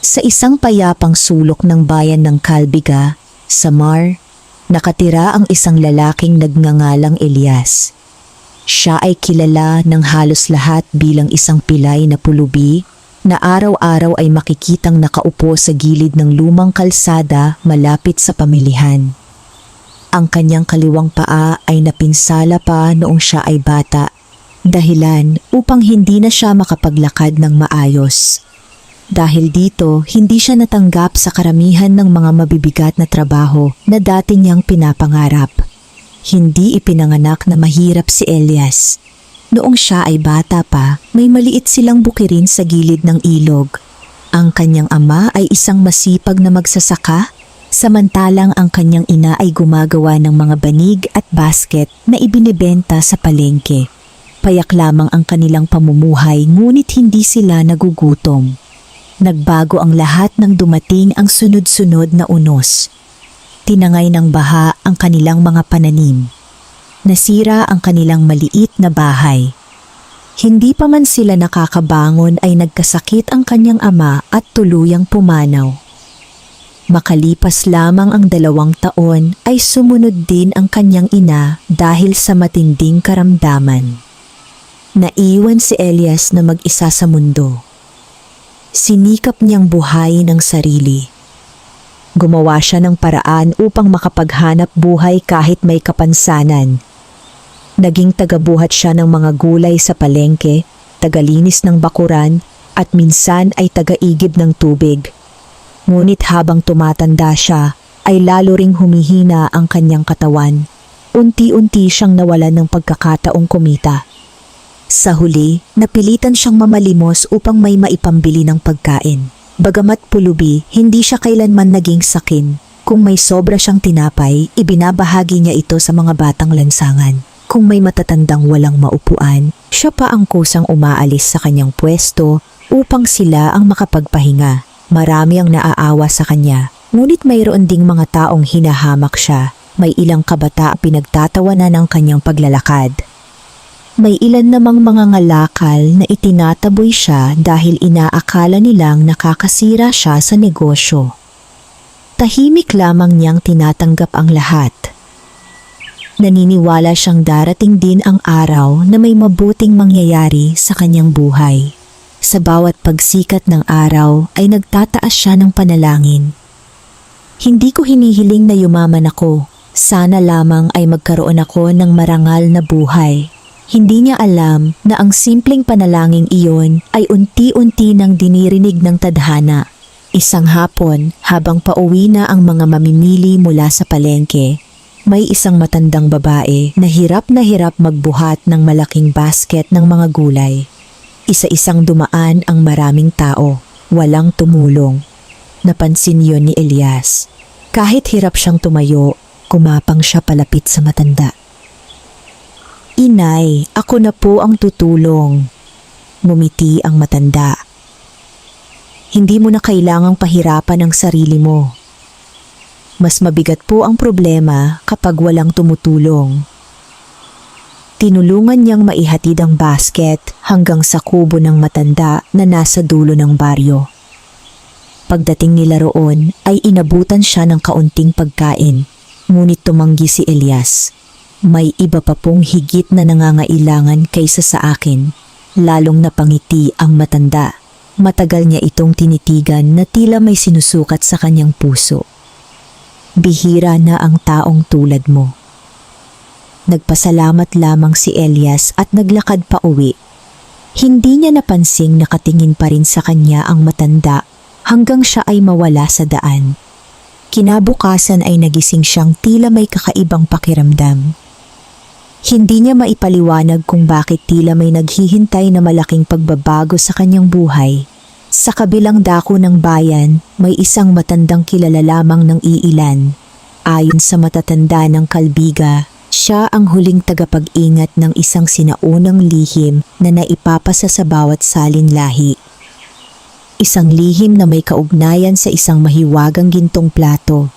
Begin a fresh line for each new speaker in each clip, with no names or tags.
Sa isang payapang sulok ng bayan ng Calbiga, Samar, nakatira ang isang lalaking nagngangalang Elias. Siya ay kilala ng halos lahat bilang isang pilay na pulubi na araw-araw ay makikitang nakaupo sa gilid ng lumang kalsada malapit sa pamilihan. Ang kanyang kaliwang paa ay napinsala pa noong siya ay bata, dahilan upang hindi na siya makapaglakad ng maayos. Dahil dito, hindi siya natanggap sa karamihan ng mga mabibigat na trabaho na dati niyang pinapangarap. Hindi ipinanganak na mahirap si Elias. Noong siya ay bata pa, may maliit silang bukirin sa gilid ng ilog. Ang kanyang ama ay isang masipag na magsasaka, samantalang ang kanyang ina ay gumagawa ng mga banig at basket na ibinibenta sa palengke. Payak lamang ang kanilang pamumuhay ngunit hindi sila nagugutom. Nagbago ang lahat nang dumating ang sunod-sunod na unos. Tinangay ng baha ang kanilang mga pananim. Nasira ang kanilang maliit na bahay. Hindi pa man sila nakakabangon ay nagkasakit ang kanyang ama at tuluyang pumanaw. Makalipas lamang ang 2 taon ay sumunod din ang kanyang ina dahil sa matinding karamdaman. Naiwan si Elias na mag-isa sa mundo. Sinikap niyang buhayin ang sarili. Gumawa siya ng paraan upang makapaghanap buhay kahit may kapansanan. Naging tagabuhat siya ng mga gulay sa palengke, tagalinis ng bakuran, at minsan ay tagaigib ng tubig. Ngunit habang tumatanda siya, ay lalo ring humihina ang kanyang katawan. Unti-unti siyang nawalan ng pagkakataong kumita. Sa huli, napilitan siyang mamalimos upang may maipambili ng pagkain. Bagamat pulubi, hindi siya kailanman naging sakin. Kung may sobra siyang tinapay, ibinabahagi niya ito sa mga batang lansangan. Kung may matatandang walang maupuan, siya pa ang kusang umaalis sa kanyang pwesto upang sila ang makapagpahinga. Marami ang naaawa sa kanya, ngunit mayroon ding mga taong hinahamak siya. May ilang kabata pinagtatawanan ng kanyang paglalakad. May ilan namang mga ngalakal na itinataboy siya dahil inaakala nilang nakakasira siya sa negosyo. Tahimik lamang niyang tinatanggap ang lahat. Naniniwala siyang darating din ang araw na may mabuting mangyayari sa kanyang buhay. Sa bawat pagsikat ng araw ay nagtataas siya ng panalangin. Hindi ko hinihiling na yumaman ako. Sana lamang ay magkaroon ako ng marangal na buhay. Hindi niya alam na ang simpleng panalangin iyon ay unti-unti nang dinirinig ng tadhana. Isang hapon, habang pauwi na ang mga mamimili mula sa palengke, may isang matandang babae na hirap magbuhat ng malaking basket ng mga gulay. Isa-isang dumaan ang maraming tao, walang tumulong. Napansin yon ni Elias. Kahit hirap siyang tumayo, kumapang siya palapit sa matanda. "Inay, ako na po ang tutulong." Ngumiti ang matanda. "Hindi mo na kailangang pahirapan ang sarili mo. Mas mabigat po ang problema kapag walang tumutulong." Tinulungan niyang maihatid ang basket hanggang sa kubo ng matanda na nasa dulo ng baryo. Pagdating nila roon ay inabutan siya ng kaunting pagkain, ngunit tumanggi si Elias. "May iba pa pong higit na nangangailangan kaysa sa akin." Lalong napangiti ang matanda. Matagal niya itong tinitigan na tila may sinusukat sa kanyang puso. "Bihira na ang taong tulad mo." Nagpasalamat lamang si Elias at naglakad pa uwi. Hindi niya napansing nakatingin pa rin sa kanya ang matanda hanggang siya ay mawala sa daan. Kinabukasan ay nagising siyang tila may kakaibang pakiramdam. Hindi niya maipaliwanag kung bakit tila may naghihintay na malaking pagbabago sa kanyang buhay. Sa kabilang dako ng bayan, may isang matandang kilala lamang ng iilan. Ayon sa matatanda ng Calbiga, siya ang huling tagapag-ingat ng isang sinaunang lihim na naipapasa sa bawat salin lahi. Isang lihim na may kaugnayan sa isang mahiwagang gintong plato.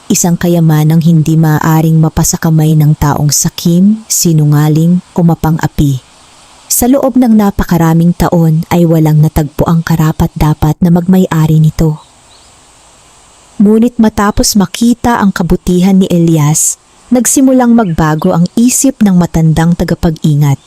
Isang kayamanang hindi maaaring mapasakamay ng taong sakim, sinungaling o mapang-api. Sa loob ng napakaraming taon ay walang natagpo ang karapat-dapat na magmay-ari nito. Ngunit matapos makita ang kabutihan ni Elias, nagsimulang magbago ang isip ng matandang tagapag-ingat.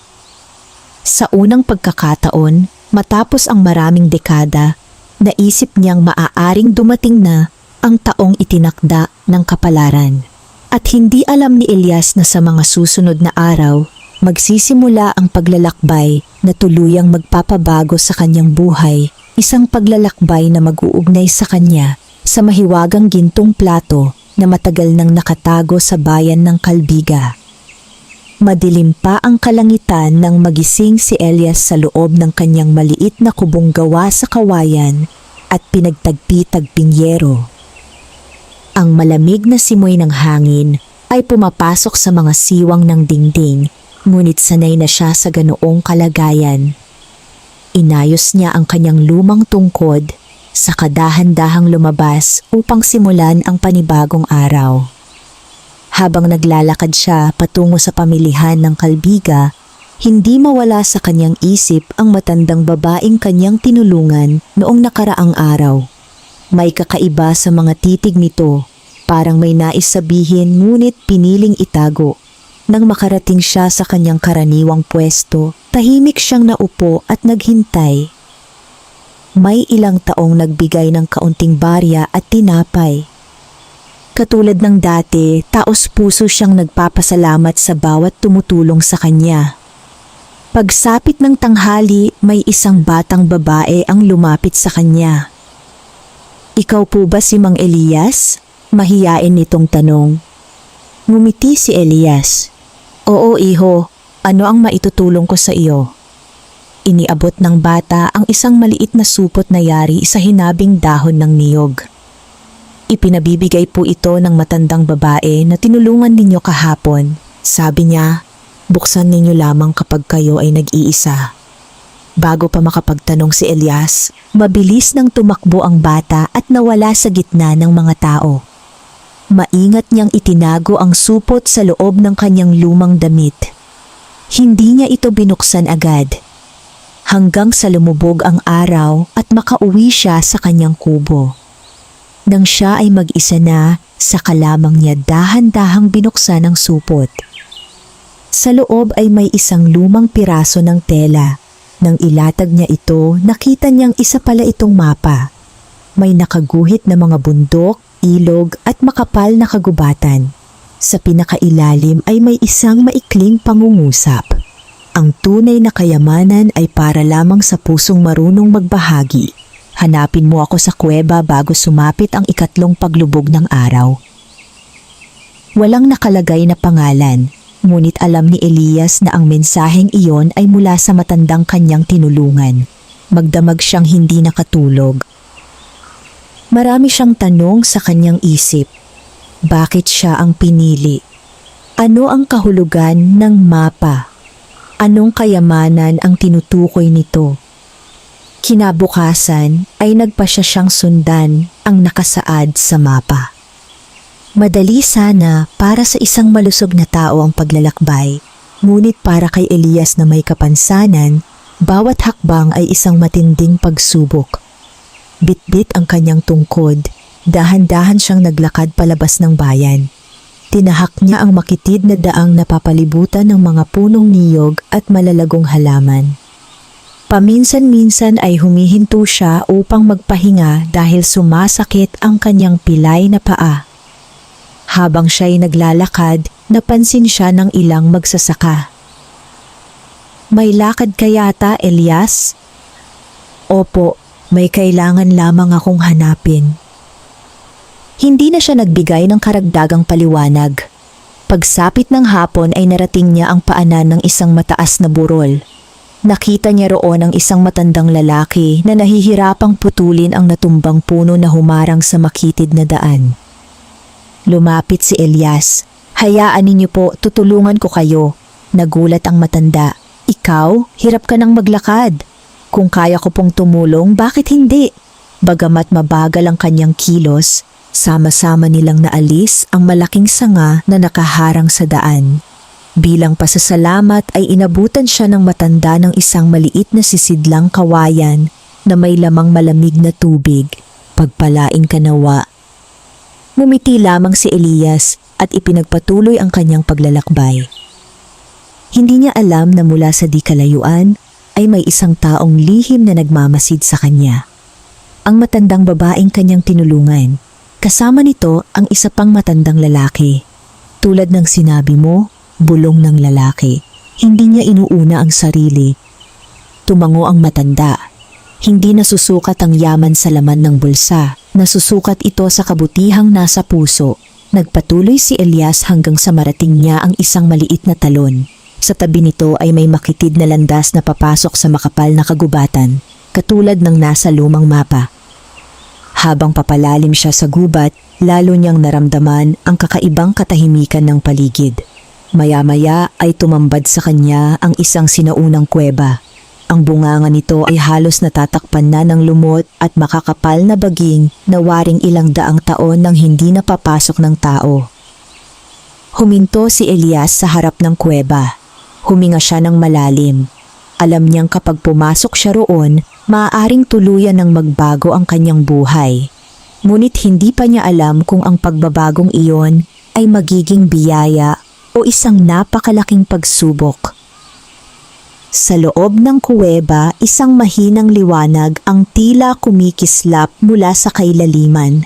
Sa unang pagkakataon, matapos ang maraming dekada, naisip niyang maaaring dumating na ang taong itinakda ng kapalaran. At hindi alam ni Elias na sa mga susunod na araw, magsisimula ang paglalakbay na tuluyang magpapabago sa kanyang buhay, isang paglalakbay na mag-uugnay sa kanya sa mahiwagang gintong plato na matagal nang nakatago sa bayan ng Calbiga. Madilim pa ang kalangitan nang magising si Elias sa loob ng kanyang maliit na kubong gawa sa kawayan at pinagtagpi-tagping yero. Ang malamig na simoy ng hangin ay pumapasok sa mga siwang ng dingding, ngunit sanay na siya sa ganoong kalagayan. Inayos niya ang kanyang lumang tungkod sa kadahan-dahang lumabas upang simulan ang panibagong araw. Habang naglalakad siya patungo sa pamilihan ng Calbiga, hindi mawala sa kanyang isip ang matandang babaeng kanyang tinulungan noong nakaraang araw. May kakaiba sa mga titig nito, parang may nais sabihin ngunit piniling itago. Nang makarating siya sa kanyang karaniwang pwesto, tahimik siyang naupo at naghintay. May ilang taong nagbigay ng kaunting barya at tinapay. Katulad ng dati, taos-puso siyang nagpapasalamat sa bawat tumutulong sa kanya. Pagsapit ng tanghali, may isang batang babae ang lumapit sa kanya. "Ikaw po ba si Mang Elias?" Mahiyain nitong tanong. Ngumiti si Elias. "Oo, iho. Ano ang maitutulong ko sa iyo?" Iniabot ng bata ang isang maliit na supot na yari sa hinabing dahon ng niyog. "Ipinabibigay po ito ng matandang babae na tinulungan ninyo kahapon. Sabi niya, buksan ninyo lamang kapag kayo ay nag-iisa." Bago pa makapagtanong si Elias, mabilis nang tumakbo ang bata at nawala sa gitna ng mga tao. Maingat niyang itinago ang supot sa loob ng kanyang lumang damit. Hindi niya ito binuksan agad, hanggang sa lumubog ang araw at makauwi siya sa kanyang kubo. Nang siya ay mag-isa na, saka lamang niya dahan-dahang binuksan ang supot. Sa loob ay may isang lumang piraso ng tela. Nang ilatag niya ito, nakita niyang isa pala itong mapa. May nakaguhit na mga bundok, ilog at makapal na kagubatan. Sa pinakailalim ay may isang maikling pangungusap. Ang tunay na kayamanan ay para lamang sa pusong marunong magbahagi. Hanapin mo ako sa kuweba bago sumapit ang ikatlong paglubog ng araw. Walang nakalagay na pangalan, ngunit alam ni Elias na ang mensaheng iyon ay mula sa matandang kanyang tinulungan. Magdamag siyang hindi nakatulog. Marami siyang tanong sa kanyang isip. Bakit siya ang pinili? Ano ang kahulugan ng mapa? Anong kayamanan ang tinutukoy nito? Kinabukasan ay nagpasya siyang sundan ang nakasaad sa mapa. Madali sana para sa isang malusog na tao ang paglalakbay, ngunit para kay Elias na may kapansanan, bawat hakbang ay isang matinding pagsubok. Bitbit ang kanyang tungkod, dahan-dahan siyang naglakad palabas ng bayan. Tinahak niya ang makitid na daang napapalibutan ng mga punong niyog at malalagong halaman. Paminsan-minsan ay humihinto siya upang magpahinga dahil sumasakit ang kanyang pilay na paa. Habang siya'y naglalakad, napansin siya ng ilang magsasaka. "May lakad ka yata, Elias?" "Opo. May kailangan lamang akong hanapin." Hindi na siya nagbigay ng karagdagang paliwanag. Pagsapit ng hapon ay narating niya ang paanan ng isang mataas na burol. Nakita niya roon ang isang matandang lalaki na nahihirapang putulin ang natumbang puno na humarang sa makitid na daan. Lumapit si Elias. "Hayaan ninyo po, tutulungan ko kayo." Nagulat ang matanda. "Ikaw, hirap ka nang maglakad. Kung kaya ko pong tumulong, bakit hindi?" Bagamat mabagal ang kanyang kilos, sama-sama nilang naalis ang malaking sanga na nakaharang sa daan. Bilang pasasalamat ay inabutan siya ng matanda ng isang maliit na sisidlang kawayan na may lamang malamig na tubig. Pagpalain ka nawa. Ngumiti lamang si Elias at ipinagpatuloy ang kanyang paglalakbay. Hindi niya alam na mula sa di kalayuan ay may isang taong lihim na nagmamasid sa kanya. Ang matandang babaeng kanyang tinulungan. Kasama nito ang isa pang matandang lalaki. Tulad ng sinabi mo, bulong ng lalaki. Hindi niya inuuna ang sarili. Tumango ang matanda. Hindi nasusukat ang yaman sa laman ng bulsa. Nasusukat ito sa kabutihang nasa puso. Nagpatuloy si Elias hanggang sa marating niya ang isang maliit na talon. Sa tabi nito ay may makitid na landas na papasok sa makapal na kagubatan, katulad ng nasa lumang mapa. Habang papalalim siya sa gubat, lalo niyang naramdaman ang kakaibang katahimikan ng paligid. Maya-maya ay tumambad sa kanya ang isang sinaunang kuweba. Ang bunganga nito ay halos natatakpan na ng lumot at makakapal na baging na waring ilang daang taon nang hindi napapasok ng tao. Huminto si Elias sa harap ng kuweba. Huminga siya ng malalim. Alam niyang kapag pumasok siya roon, maaaring tuluyan ng magbago ang kanyang buhay. Ngunit hindi pa niya alam kung ang pagbabagong iyon ay magiging biyaya o isang napakalaking pagsubok. Sa loob ng kuweba, isang mahinang liwanag ang tila kumikislap mula sa kailaliman,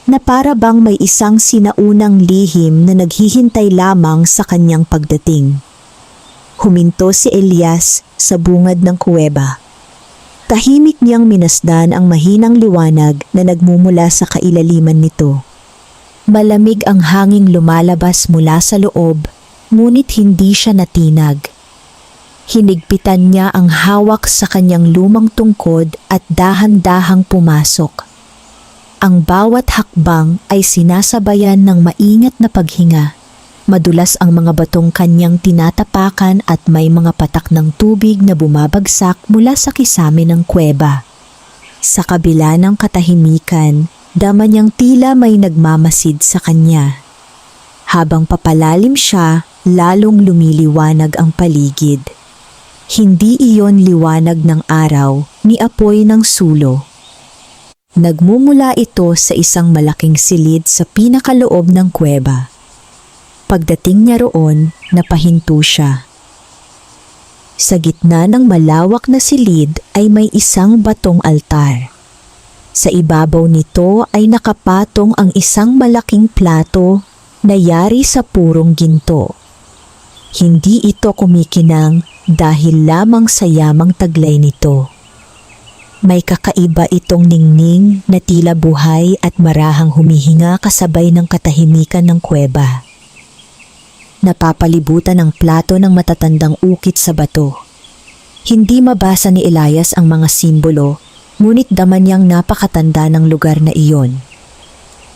na para bang may isang sinaunang lihim na naghihintay lamang sa kanyang pagdating. Huminto si Elias sa bungad ng kuweba. Tahimik niyang minasdan ang mahinang liwanag na nagmumula sa kailaliman nito. Malamig ang hanging lumalabas mula sa loob, ngunit hindi siya natinag. Hinigpitan niya ang hawak sa kanyang lumang tungkod at dahan-dahang pumasok. Ang bawat hakbang ay sinasabayan ng maingat na paghinga. Madulas ang mga batong kanyang tinatapakan at may mga patak ng tubig na bumabagsak mula sa kisame ng kuweba. Sa kabila ng katahimikan, dama niyang tila may nagmamasid sa kanya. Habang papalalim siya, lalong lumiliwanag ang paligid. Hindi iyon liwanag ng araw ni apoy ng sulo. Nagmumula ito sa isang malaking silid sa pinakaloob ng kuweba. Pagdating niya roon, napahinto siya. Sa gitna ng malawak na silid ay may isang batong altar. Sa ibabaw nito ay nakapatong ang isang malaking plato na yari sa purong ginto. Hindi ito kumikinang dahil lamang sa yamang taglay nito. May kakaiba itong ningning na tila buhay at marahang humihinga kasabay ng katahimikan ng kuweba. Napapalibutan ang plato ng matatandang ukit sa bato. Hindi mabasa ni Elias ang mga simbolo, ngunit daman niyang napakatanda ng lugar na iyon.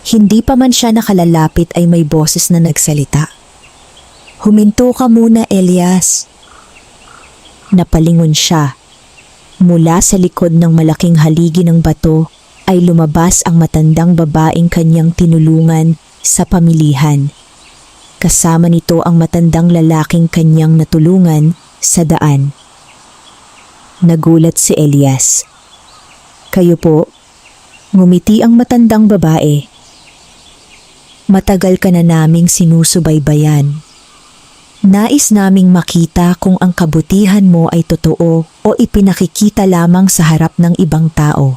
Hindi pa man siya nakalalapit ay may boses na nagsalita. "Huminto ka muna, Elias." Napalingon siya. Mula sa likod ng malaking haligi ng bato ay lumabas ang matandang babaeng kanyang tinulungan sa pamilihan. Kasama nito ang matandang lalaking kanyang natulungan sa daan. Nagulat si Elias. "Kayo po?" Ngumiti ang matandang babae. "Matagal ka na naming sinusubaybayan. Nais naming makita kung ang kabutihan mo ay totoo o ipinakikita lamang sa harap ng ibang tao."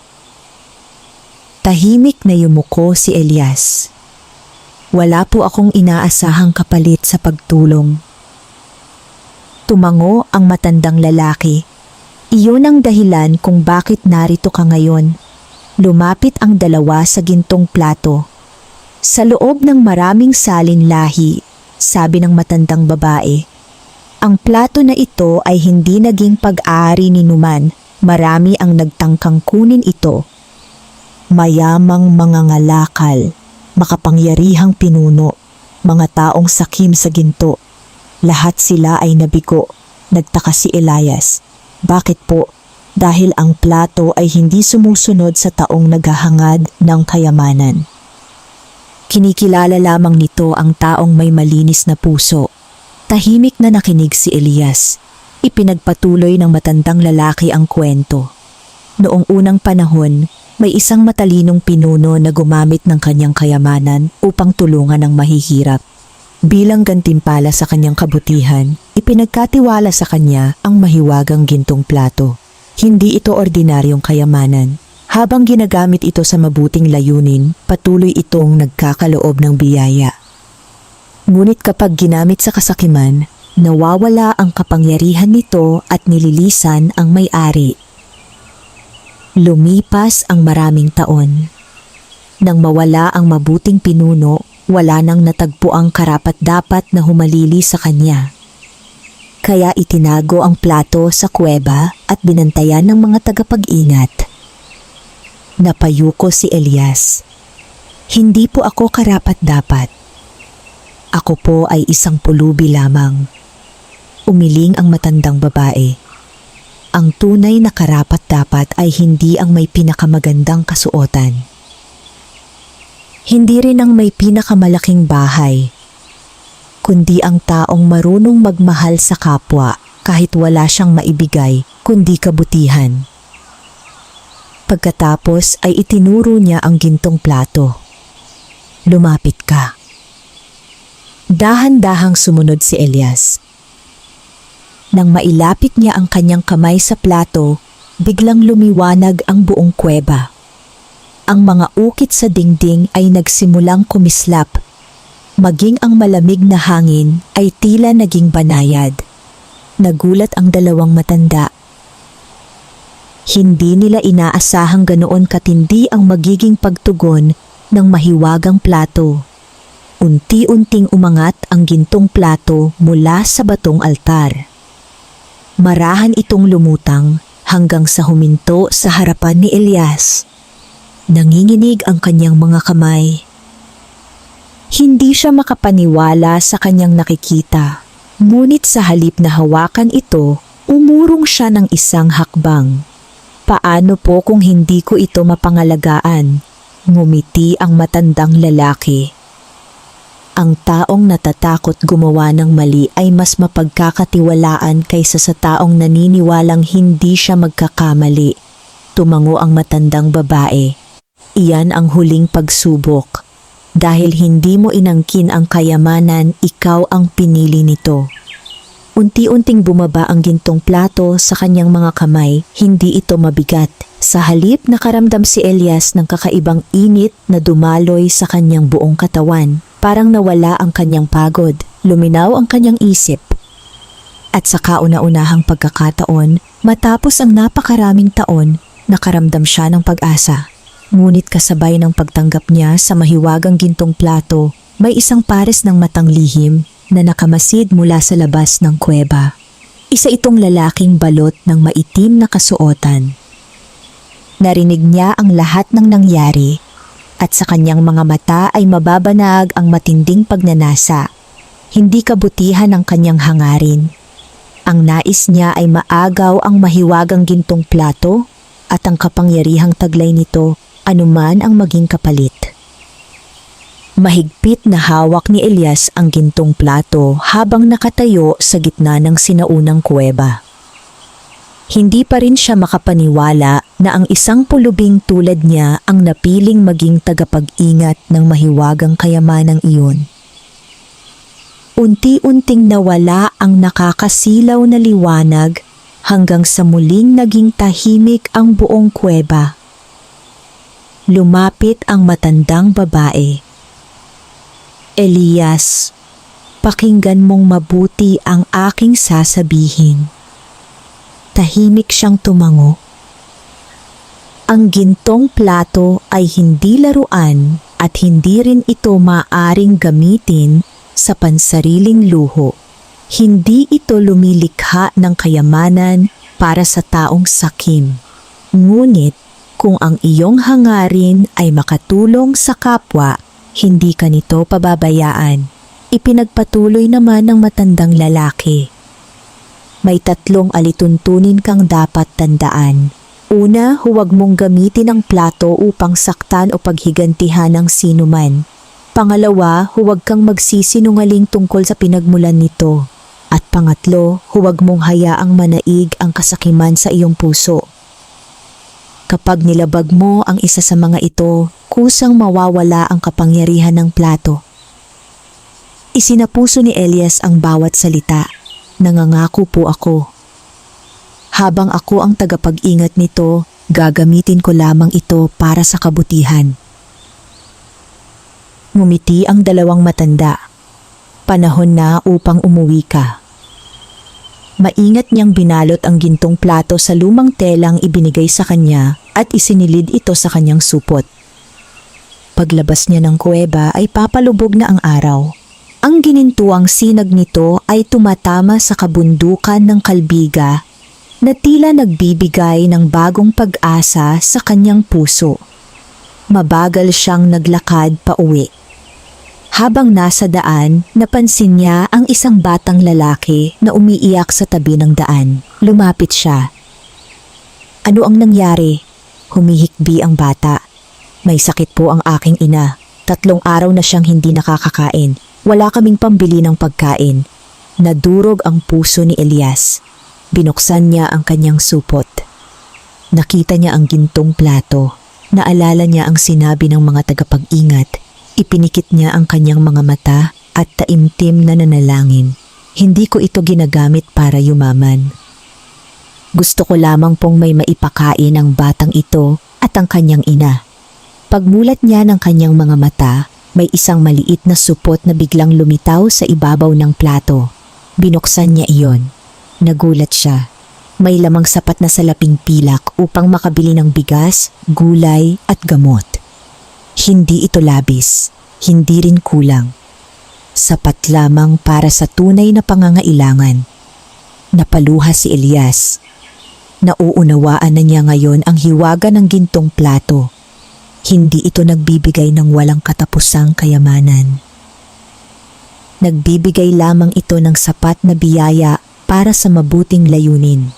Tahimik na yumuko si Elias. "Wala po akong inaasahang kapalit sa pagtulong." Tumango ang matandang lalaki. "Iyon ang dahilan kung bakit narito ka ngayon." Lumapit ang dalawa sa gintong plato. Sa loob ng maraming salin lahi, sabi ng matandang babae, ang plato na ito ay hindi naging pag-aari ni Numan. Marami ang nagtangkang kunin ito. Mayamang mga ngalakal, makapangyarihang pinuno, mga taong sakim sa ginto. Lahat sila ay nabigo. Nagtaka si Elias. Bakit po? Dahil ang plato ay hindi sumusunod sa taong naghahangad ng kayamanan. Kinikilala lamang nito ang taong may malinis na puso. Tahimik na nakinig si Elias. Ipinagpatuloy ng matandang lalaki ang kwento. Noong unang panahon, may isang matalinong pinuno na gumamit ng kanyang kayamanan upang tulungan ang mahihirap. Bilang gantimpala sa kanyang kabutihan, ipinagkatiwala sa kanya ang mahiwagang gintong plato. Hindi ito ordinaryong kayamanan. Habang ginagamit ito sa mabuting layunin, patuloy itong nagkakaloob ng biyaya. Ngunit kapag ginamit sa kasakiman, nawawala ang kapangyarihan nito at nililisan ang may-ari. Lumipas ang maraming taon. Nang mawala ang mabuting pinuno, wala nang natagpo ang karapat-dapat na humalili sa kanya. Kaya itinago ang plato sa kuweba at binantayan ng mga tagapag-ingat. Napayuko si Elias. Hindi po ako karapat-dapat. Ako po ay isang pulubi lamang. Umiling ang matandang babae. Ang tunay na karapat-dapat ay hindi ang may pinakamagandang kasuotan. Hindi rin ang may pinakamalaking bahay, kundi ang taong marunong magmahal sa kapwa kahit wala siyang maibigay kundi kabutihan. Pagkatapos ay itinuro niya ang gintong plato. Lumapit ka. Dahan-dahang sumunod si Elias. Nang mailapit niya ang kanyang kamay sa plato, biglang lumiwanag ang buong kuweba. Ang mga ukit sa dingding ay nagsimulang kumislap. Maging ang malamig na hangin ay tila naging banayad. Nagulat ang dalawang matanda. Hindi nila inaasahang ganoon katindi ang magiging pagtugon ng mahiwagang plato. Unti-unting umangat ang gintong plato mula sa batong altar. Marahan itong lumutang hanggang sa huminto sa harapan ni Elias. Nanginginig ang kanyang mga kamay. Hindi siya makapaniwala sa kanyang nakikita, ngunit sa halip na hawakan ito, umurong siya ng isang hakbang. Paano po kung hindi ko ito mapangalagaan? Ngumiti ang matandang lalaki. Ang taong natatakot gumawa ng mali ay mas mapagkakatiwalaan kaysa sa taong naniniwalang hindi siya magkakamali. Tumango ang matandang babae. Iyan ang huling pagsubok. Dahil hindi mo inangkin ang kayamanan, ikaw ang pinili nito. Unti-unting bumaba ang gintong plato sa kanyang mga kamay, hindi ito mabigat. Sa halip nakaramdam si Elias ng kakaibang init na dumaloy sa kanyang buong katawan. Parang nawala ang kanyang pagod, luminaw ang kanyang isip. At sa kauna-unahang pagkakataon, matapos ang napakaraming taon, nakaramdam siya ng pag-asa. Ngunit kasabay ng pagtanggap niya sa mahiwagang gintong plato, may isang pares ng matang lihim na nakamasid mula sa labas ng kuweba. Isa itong lalaking balot ng maitim na kasuotan. Narinig niya ang lahat ng nangyari. At sa kanyang mga mata ay mababanag ang matinding pagnanasa. Hindi kabutihan ang kanyang hangarin. Ang nais niya ay maagaw ang mahiwagang gintong plato at ang kapangyarihang taglay nito anuman ang maging kapalit. Mahigpit na hawak ni Elias ang gintong plato habang nakatayo sa gitna ng sinaunang kuweba. Hindi pa rin siya makapaniwala na ang isang pulubing tulad niya ang napiling maging tagapag-ingat ng mahiwagang kayamanang iyon. Unti-unting nawala ang nakakasilaw na liwanag hanggang sa muling naging tahimik ang buong kuweba. Lumapit ang matandang babae. Elias, pakinggan mong mabuti ang aking sasabihin. Tahimik siyang tumango. Ang gintong plato ay hindi laruan at hindi rin ito maaring gamitin sa pansariling luho. Hindi ito lumilikha ng kayamanan para sa taong sakim. Ngunit kung ang iyong hangarin ay makatulong sa kapwa, hindi ka nito pababayaan. Ipinagpatuloy naman ng matandang lalaki. May 3 alituntunin kang dapat tandaan. Una, huwag mong gamitin ang plato upang saktan o paghigantihan ng sinuman. Pangalawa, huwag kang magsisinungaling tungkol sa pinagmulan nito. At pangatlo, huwag mong hayaang manaig ang kasakiman sa iyong puso. Kapag nilabag mo ang isa sa mga ito, kusang mawawala ang kapangyarihan ng plato. Isinapuso ni Elias ang bawat salita. Nangangako po ako. Habang ako ang tagapag-ingat nito, gagamitin ko lamang ito para sa kabutihan. Ngumiti ang dalawang matanda. Panahon na upang umuwi ka. Maingat niyang binalot ang gintong plato sa lumang telang ibinigay sa kanya at isinilid ito sa kanyang supot. Paglabas niya ng kuweba ay papalubog na ang araw. Ang ginintuang sinag nito ay tumatama sa kabundukan ng Kalbiga na tila nagbibigay ng bagong pag-asa sa kanyang puso. Mabagal siyang naglakad pa uwi. Habang nasa daan, napansin niya ang isang batang lalaki na umiiyak sa tabi ng daan. Lumapit siya. Ano ang nangyari? Humihikbi ang bata. May sakit po ang aking ina. 3 araw na siyang hindi nakakakain. Wala kaming pambili ng pagkain. Nadurog ang puso ni Elias. Binuksan niya ang kanyang supot. Nakita niya ang gintong plato. Naalala niya ang sinabi ng mga tagapag-ingat. Ipinikit niya ang kanyang mga mata at taimtim na nanalangin. Hindi ko ito ginagamit para yumaman. Gusto ko lamang pong may maipakain ang batang ito at ang kanyang ina. Pagmulat niya ng kanyang mga mata, may isang maliit na supot na biglang lumitaw sa ibabaw ng plato. Binuksan niya iyon. Nagulat siya. May lamang sapat na salaping pilak upang makabili ng bigas, gulay at gamot. Hindi ito labis, hindi rin kulang. Sapat lamang para sa tunay na pangangailangan. Napaluha si Elias. Nauunawaan na niya ngayon ang hiwaga ng gintong plato. Hindi ito nagbibigay ng walang katapusang kayamanan. Nagbibigay lamang ito ng sapat na biyaya para sa mabuting layunin.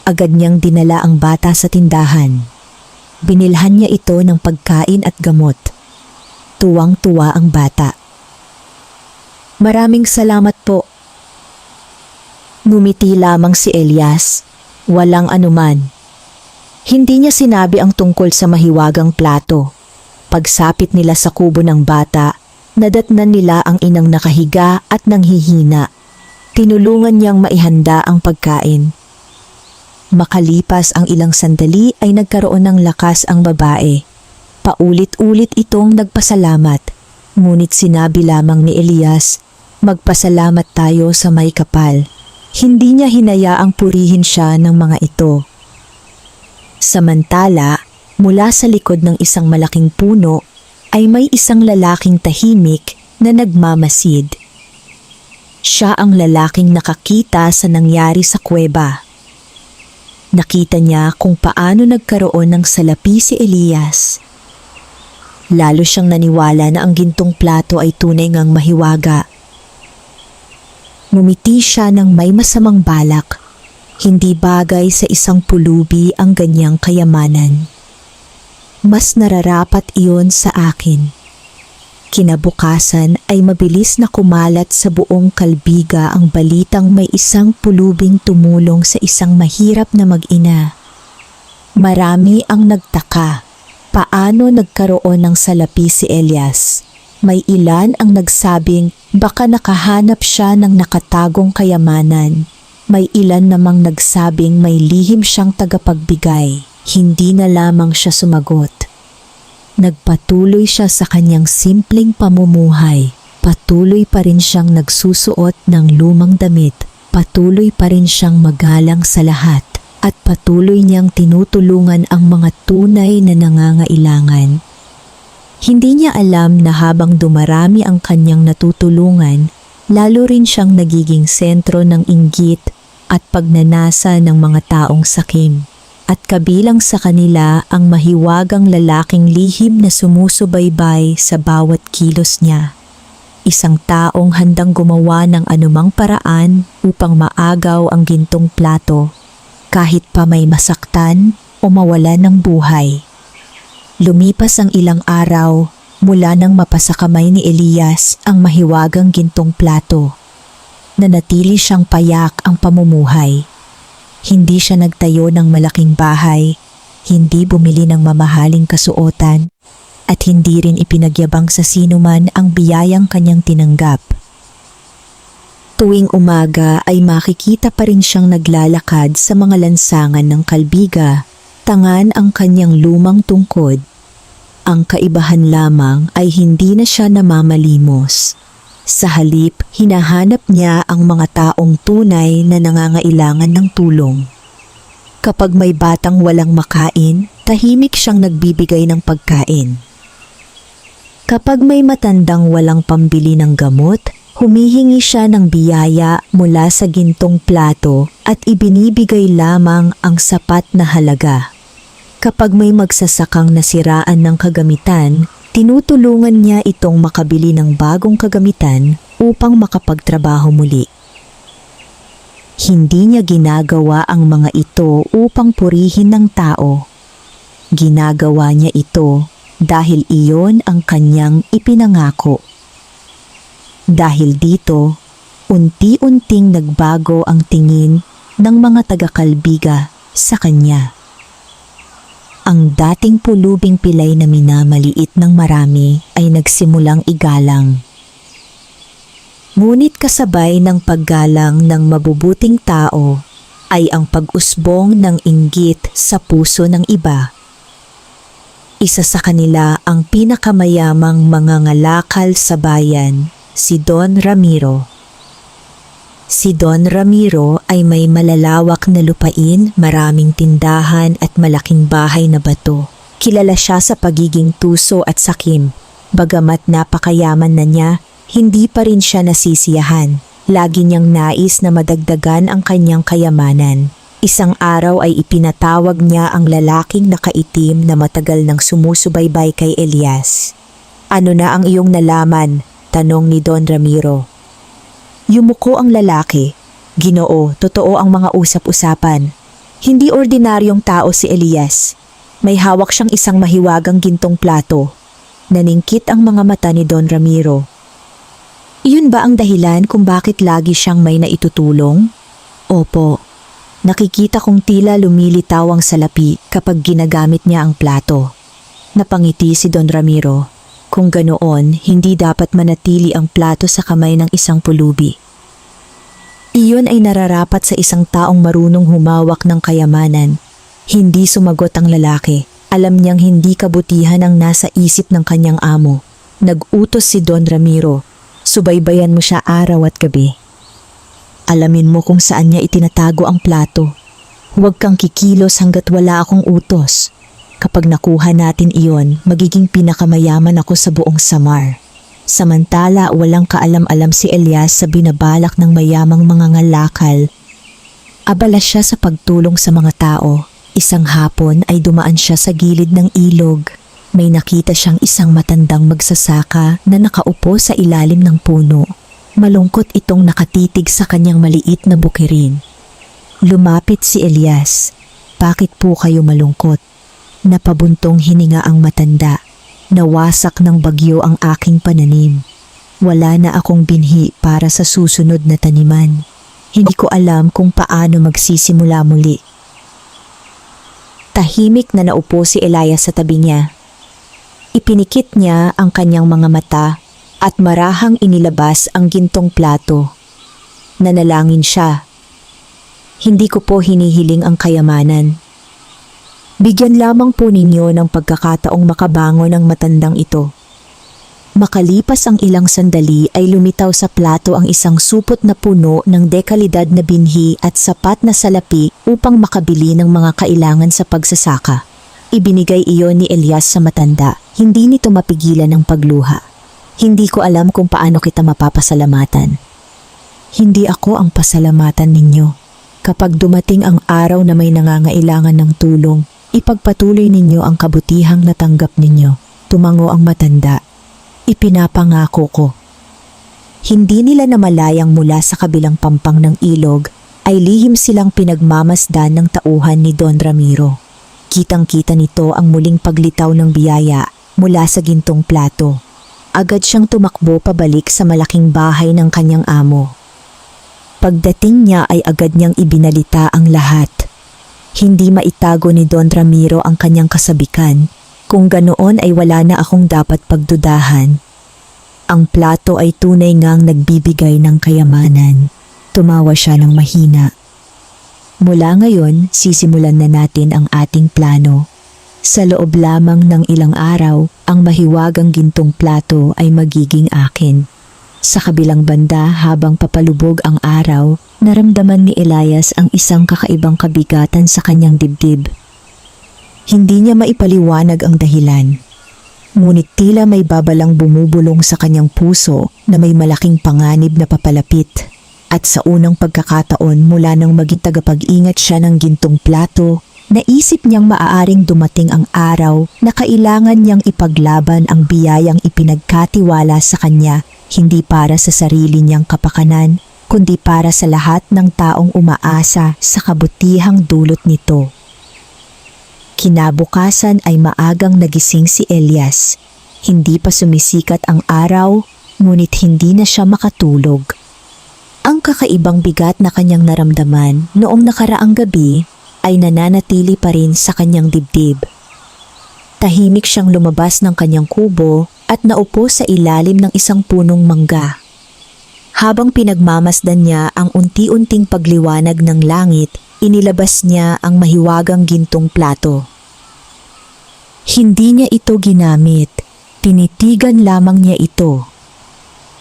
Agad niyang dinala ang bata sa tindahan. Binilhan niya ito ng pagkain at gamot. Tuwang-tuwa ang bata. Maraming salamat po. Ngumiti lamang si Elias. Walang anuman. Hindi niya sinabi ang tungkol sa mahiwagang plato. Pagsapit nila sa kubo ng bata, nadatnan nila ang inang nakahiga at nanghihina. Tinulungan niyang maihanda ang pagkain. Makalipas ang ilang sandali ay nagkaroon ng lakas ang babae. Paulit-ulit itong nagpasalamat, ngunit sinabi lamang ni Elias, magpasalamat tayo sa may kapal. Hindi niya hinayaang purihin siya ng mga ito. Samantala, mula sa likod ng isang malaking puno ay may isang lalaking tahimik na nagmamasid. Siya ang lalaking nakakita sa nangyari sa kuweba. Nakita niya kung paano nagkaroon ng salapi si Elias. Lalo siyang naniwala na ang gintong plato ay tunay ngang mahiwaga. Ngumiti siya ng may masamang balak. Hindi bagay sa isang pulubi ang ganyang kayamanan. Mas nararapat iyon sa akin. Kinabukasan ay mabilis na kumalat sa buong Kalbiga ang balitang may isang pulubing tumulong sa isang mahirap na mag-ina. Marami ang nagtaka. Paano nagkaroon ng salapi si Elias? May ilan ang nagsabing baka nakahanap siya ng nakatagong kayamanan. May ilan namang nagsabing may lihim siyang tagapagbigay. Hindi na lamang siya sumagot. Nagpatuloy siya sa kanyang simpleng pamumuhay. Patuloy pa rin siyang nagsusuot ng lumang damit. Patuloy pa rin siyang magalang sa lahat. At patuloy niyang tinutulungan ang mga tunay na nangangailangan. Hindi niya alam na habang dumarami ang kanyang natutulungan, lalo rin siyang nagiging sentro ng inggit at pagnanasa ng mga taong sakim. At kabilang sa kanila ang mahiwagang lalaking lihim na sumusubaybay sa bawat kilos niya. Isang taong handang gumawa ng anumang paraan upang maagaw ang gintong plato, kahit pa may masaktan o mawalan ng buhay. Lumipas ang ilang araw mula nang mapasakamay ni Elias ang mahiwagang gintong plato. nanatili siyang payak ang pamumuhay. Hindi siya nagtayo ng malaking bahay, hindi bumili ng mamahaling kasuotan, at hindi rin ipinagyabang sa sinuman ang biyayang kanyang tinanggap. Tuwing umaga ay makikita pa rin siyang naglalakad sa mga lansangan ng Kalbiga, tangan ang kanyang lumang tungkod. Ang kaibahan lamang ay hindi na siya namamalimos. Sa halip, hinahanap niya ang mga taong tunay na nangangailangan ng tulong. Kapag may batang walang makain, tahimik siyang nagbibigay ng pagkain. Kapag may matandang walang pambili ng gamot, humihingi siya ng biyaya mula sa gintong plato at ibinibigay lamang ang sapat na halaga. Kapag may magsasakang nasiraan ng kagamitan, tinutulungan niya itong makabili ng bagong kagamitan upang makapagtrabaho muli. Hindi niya ginagawa ang mga ito upang purihin ng tao. Ginagawa niya ito dahil iyon ang kanyang ipinangako. Dahil dito, unti-unting nagbago ang tingin ng mga taga-Kalbiga sa kanya. Ang dating pulubing pilay na minamaliit ng marami ay nagsimulang igalang. Ngunit kasabay ng paggalang ng mabubuting tao ay ang pag-usbong ng inggit sa puso ng iba. Isa sa kanila ang pinakamayamang mangangalakal sa bayan, si Don Ramiro. Si Don Ramiro ay may malalawak na lupain, maraming tindahan at malaking bahay na bato. Kilala siya sa pagiging tuso at sakim. Bagamat napakayaman na niya, hindi pa rin siya nasisiyahan. Lagi niyang nais na madagdagan ang kanyang kayamanan. Isang araw ay ipinatawag niya ang lalaking nakaitim na matagal nang sumusubaybay kay Elias. "Ano na ang iyong nalaman?" tanong ni Don Ramiro. Yumuko ang lalaki. "Ginoo, totoo ang mga usap-usapan. Hindi ordinaryong tao si Elias. May hawak siyang isang mahiwagang gintong plato." Naningkit ang mga mata ni Don Ramiro. "Iyon ba ang dahilan kung bakit lagi siyang may naitutulong?" "Opo. Nakikita kong tila lumilitaw ang salapi kapag ginagamit niya ang plato." Napangiti si Don Ramiro. Kung ganoon, hindi dapat manatili ang plato sa kamay ng isang pulubi. Iyon ay nararapat sa isang taong marunong humawak ng kayamanan. Hindi sumagot ang lalaki. Alam niyang hindi kabutihan ang nasa isip ng kanyang amo. Nag-utos si Don Ramiro. "Subaybayan mo siya araw at gabi. Alamin mo kung saan niya itinatago ang plato. Huwag kang kikilos hanggat wala akong utos. Kapag nakuha natin iyon, magiging pinakamayaman ako sa buong Samar." Samantala, walang kaalam-alam si Elias sa binabalak ng mayamang mga ngalakal. Abala siya sa pagtulong sa mga tao. Isang hapon ay dumaan siya sa gilid ng ilog. May nakita siyang isang matandang magsasaka na nakaupo sa ilalim ng puno. Malungkot itong nakatitig sa kanyang maliit na bukirin. Lumapit si Elias. "Bakit po kayo malungkot?" Napabuntong hininga ang matanda. "Nawasak ng bagyo ang aking pananim. Wala na akong binhi para sa susunod na taniman. Hindi ko alam kung paano magsisimula muli." Tahimik na naupo si Elias sa tabi niya. Ipinikit niya ang kanyang mga mata at marahang inilabas ang gintong plato. Nanalangin siya. "Hindi ko po hinihiling ang kayamanan. Bigyan lamang po ninyo ng pagkakataong makabangon ang matandang ito." Makalipas ang ilang sandali ay lumitaw sa plato ang isang supot na puno ng dekalidad na binhi at sapat na salapi upang makabili ng mga kailangan sa pagsasaka. Ibinigay iyon ni Elias sa matanda. Hindi nito mapigilan ang pagluha. "Hindi ko alam kung paano kita mapapasalamatan." "Hindi ako ang pasalamatan ninyo. Kapag dumating ang araw na may nangangailangan ng tulong, ipagpatuloy ninyo ang kabutihang natanggap ninyo." Tumango ang matanda. "Ipinapangako ko." Hindi nila namalayang mula sa kabilang pampang ng ilog ay lihim silang pinagmamasdan ng tauhan ni Don Ramiro. Kitang-kita nito ang muling paglitaw ng biyaya mula sa gintong plato. Agad siyang tumakbo pabalik sa malaking bahay ng kanyang amo. Pagdating niya ay agad niyang ibinalita ang lahat. Hindi maitago ni Don Ramiro ang kanyang kasabikan. Kung ganoon ay wala na akong dapat pagdudahan. Ang plato ay tunay ngang nagbibigay ng kayamanan. Tumawa siya ng mahina. Mula ngayon, sisimulan na natin ang ating plano. Sa loob lamang ng ilang araw, ang mahiwagang gintong plato ay magiging akin. Sa kabilang banda, habang papalubog ang araw, naramdaman ni Elias ang isang kakaibang kabigatan sa kanyang dibdib. Hindi niya maipaliwanag ang dahilan. Ngunit tila may babalang bumubulong sa kanyang puso na may malaking panganib na papalapit. At sa unang pagkakataon mula nang maging tagapag-ingat siya ng gintong plato, naisip niyang maaaring dumating ang araw na kailangan niyang ipaglaban ang biyayang ipinagkatiwala sa kanya, hindi para sa sarili niyang kapakanan, kundi para sa lahat ng taong umaasa sa kabutihang dulot nito. Kinabukasan ay maagang nagising si Elias. Hindi pa sumisikat ang araw, ngunit hindi na siya makatulog. Ang kakaibang bigat na kanyang naramdaman noong nakaraang gabi ay nananatili pa rin sa kanyang dibdib. Tahimik siyang lumabas ng kanyang kubo at naupo sa ilalim ng isang punong mangga. Habang pinagmamasdan niya ang unti-unting pagliwanag ng langit, inilabas niya ang mahiwagang gintong plato. Hindi niya ito ginamit, tinitigan lamang niya ito.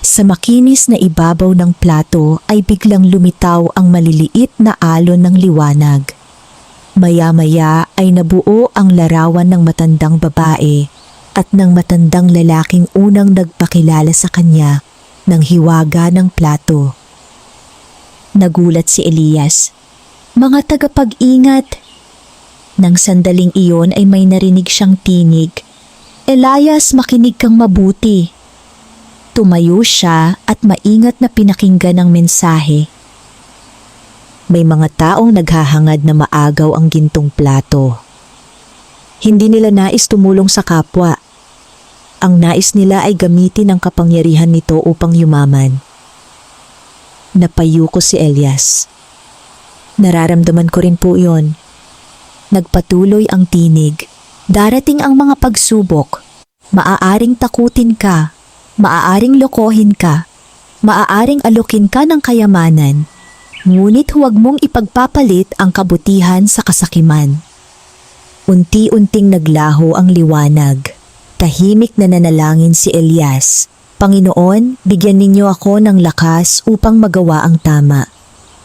Sa makinis na ibabaw ng plato ay biglang lumitaw ang maliliit na alon ng liwanag. Maya-maya ay nabuo ang larawan ng matandang babae at ng matandang lalaking unang nagpakilala sa kanya ng hiwaga ng plato. Nagulat si Elias. Mga tagapag-ingat! Nang sandaling iyon ay may narinig siyang tinig. Elias, makinig kang mabuti. Tumayo siya at maingat na pinakinggan ang mensahe. May mga taong naghahangad na maagaw ang gintong plato. Hindi nila nais tumulong sa kapwa. Ang nais nila ay gamitin ang kapangyarihan nito upang yumaman. Napayuko si Elias. Nararamdaman ko rin po yon. Nagpatuloy ang tinig. Darating ang mga pagsubok. Maaaring takutin ka. Maaaring lokohin ka. Maaaring alukin ka ng kayamanan. Ngunit huwag mong ipagpapalit ang kabutihan sa kasakiman. Unti-unting naglaho ang liwanag. Tahimik na nanalangin si Elias. Panginoon, bigyan ninyo ako ng lakas upang magawa ang tama.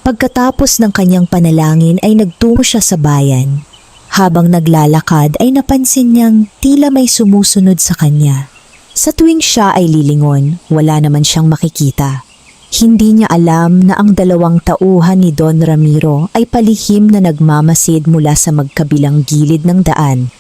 Pagkatapos ng kanyang panalangin ay nagtungo siya sa bayan. Habang naglalakad ay napansin niyang tila may sumusunod sa kanya. Sa tuwing siya ay lilingon, wala naman siyang makikita. Hindi niya alam na ang dalawang tauhan ni Don Ramiro ay palihim na nagmamasid mula sa magkabilang gilid ng daan.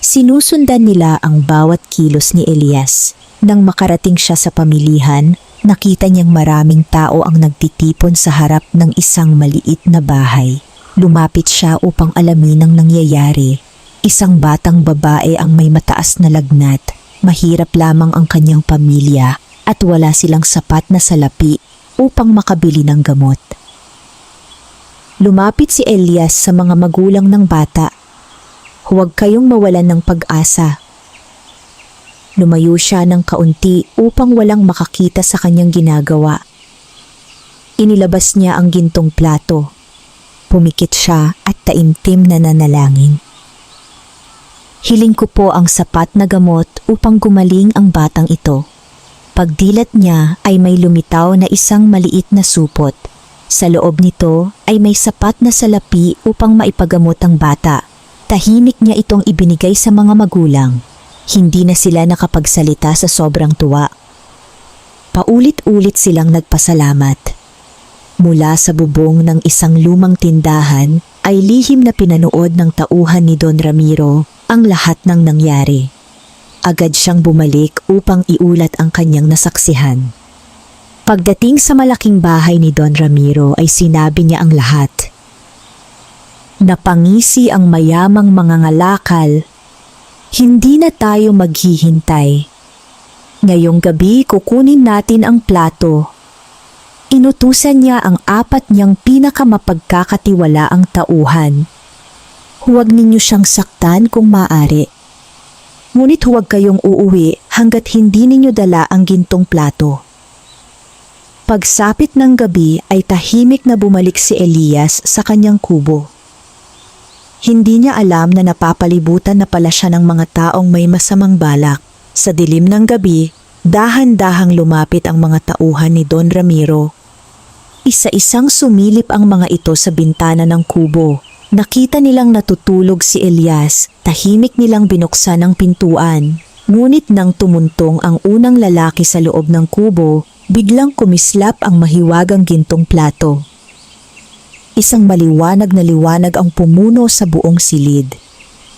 Sinusundan nila ang bawat kilos ni Elias. Nang makarating siya sa pamilihan, nakita niyang maraming tao ang nagtitipon sa harap ng isang maliit na bahay. Lumapit siya upang alamin ang nangyayari. Isang batang babae ang may mataas na lagnat. Mahirap lamang ang kanyang pamilya at wala silang sapat na salapi upang makabili ng gamot. Lumapit si Elias sa mga magulang ng bata. Huwag kayong mawalan ng pag-asa. Lumayo siya ng kaunti upang walang makakita sa kanyang ginagawa. Inilabas niya ang gintong plato. Pumikit siya at taimtim na nanalangin. Hiling ko po ang sapat na gamot upang gumaling ang batang ito. Pagdilat niya ay may lumitaw na isang maliit na supot. Sa loob nito ay may sapat na salapi upang maipagamot ang bata. Tahimik niya itong ibinigay sa mga magulang. Hindi na sila nakapagsalita sa sobrang tuwa. Paulit-ulit silang nagpasalamat. Mula sa bubong ng isang lumang tindahan ay lihim na pinanood ng tauhan ni Don Ramiro ang lahat ng nangyari. Agad siyang bumalik upang iulat ang kanyang nasaksihan. Pagdating sa malaking bahay ni Don Ramiro ay sinabi niya ang lahat. Napangisi ang mayamang mga ngalakal. Hindi na tayo maghihintay. Ngayong gabi kukunin natin ang plato. Inutusan niya ang 4 niyang pinakamapagkakatiwalaang tauhan. Huwag ninyo siyang saktan kung maaari. Ngunit huwag kayong uuwi hanggat hindi ninyo dala ang gintong plato. Pagsapit ng gabi ay tahimik na bumalik si Elias sa kanyang kubo. Hindi niya alam na napapalibutan na pala siya ng mga taong may masamang balak. Sa dilim ng gabi, dahan-dahang lumapit ang mga tauhan ni Don Ramiro. Isa-isang sumilip ang mga ito sa bintana ng kubo. Nakita nilang natutulog si Elias, tahimik nilang binuksan ang pintuan. Ngunit nang tumuntong ang unang lalaki sa loob ng kubo, biglang kumislap ang mahiwagang gintong plato. Isang maliwanag na liwanag ang pumuno sa buong silid.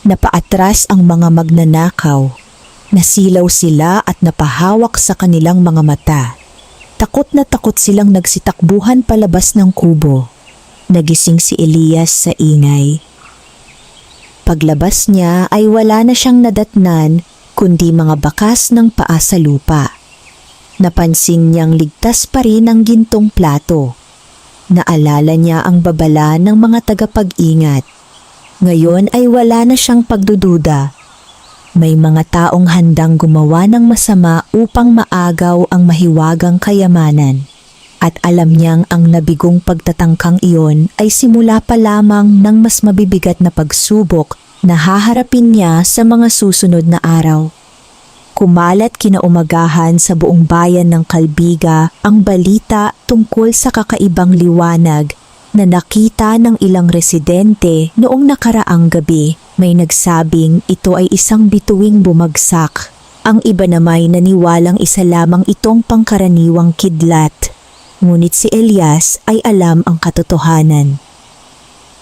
Napaatras ang mga magnanakaw. Nasilaw sila at napahawak sa kanilang mga mata. Takot na takot silang nagsitakbuhan palabas ng kubo. Nagising si Elias sa ingay. Paglabas niya ay wala na siyang nadatnan kundi mga bakas ng paa sa lupa. Napansin niyang ligtas pa rin ang gintong plato. Naalala niya ang babala ng mga tagapag-ingat. Ngayon ay wala na siyang pagdududa. May mga taong handang gumawa ng masama upang maagaw ang mahiwagang kayamanan. At alam niyang ang nabigong pagtatangkang iyon ay simula pa lamang ng mas mabibigat na pagsubok na haharapin niya sa mga susunod na araw. Kumalat kinaumagahan sa buong bayan ng Calbiga ang balita tungkol sa kakaibang liwanag na nakita ng ilang residente noong nakaraang gabi. May nagsabing ito ay isang bituing bumagsak. Ang iba namay naniwalang isa lamang itong pangkaraniwang kidlat. Ngunit si Elias ay alam ang katotohanan.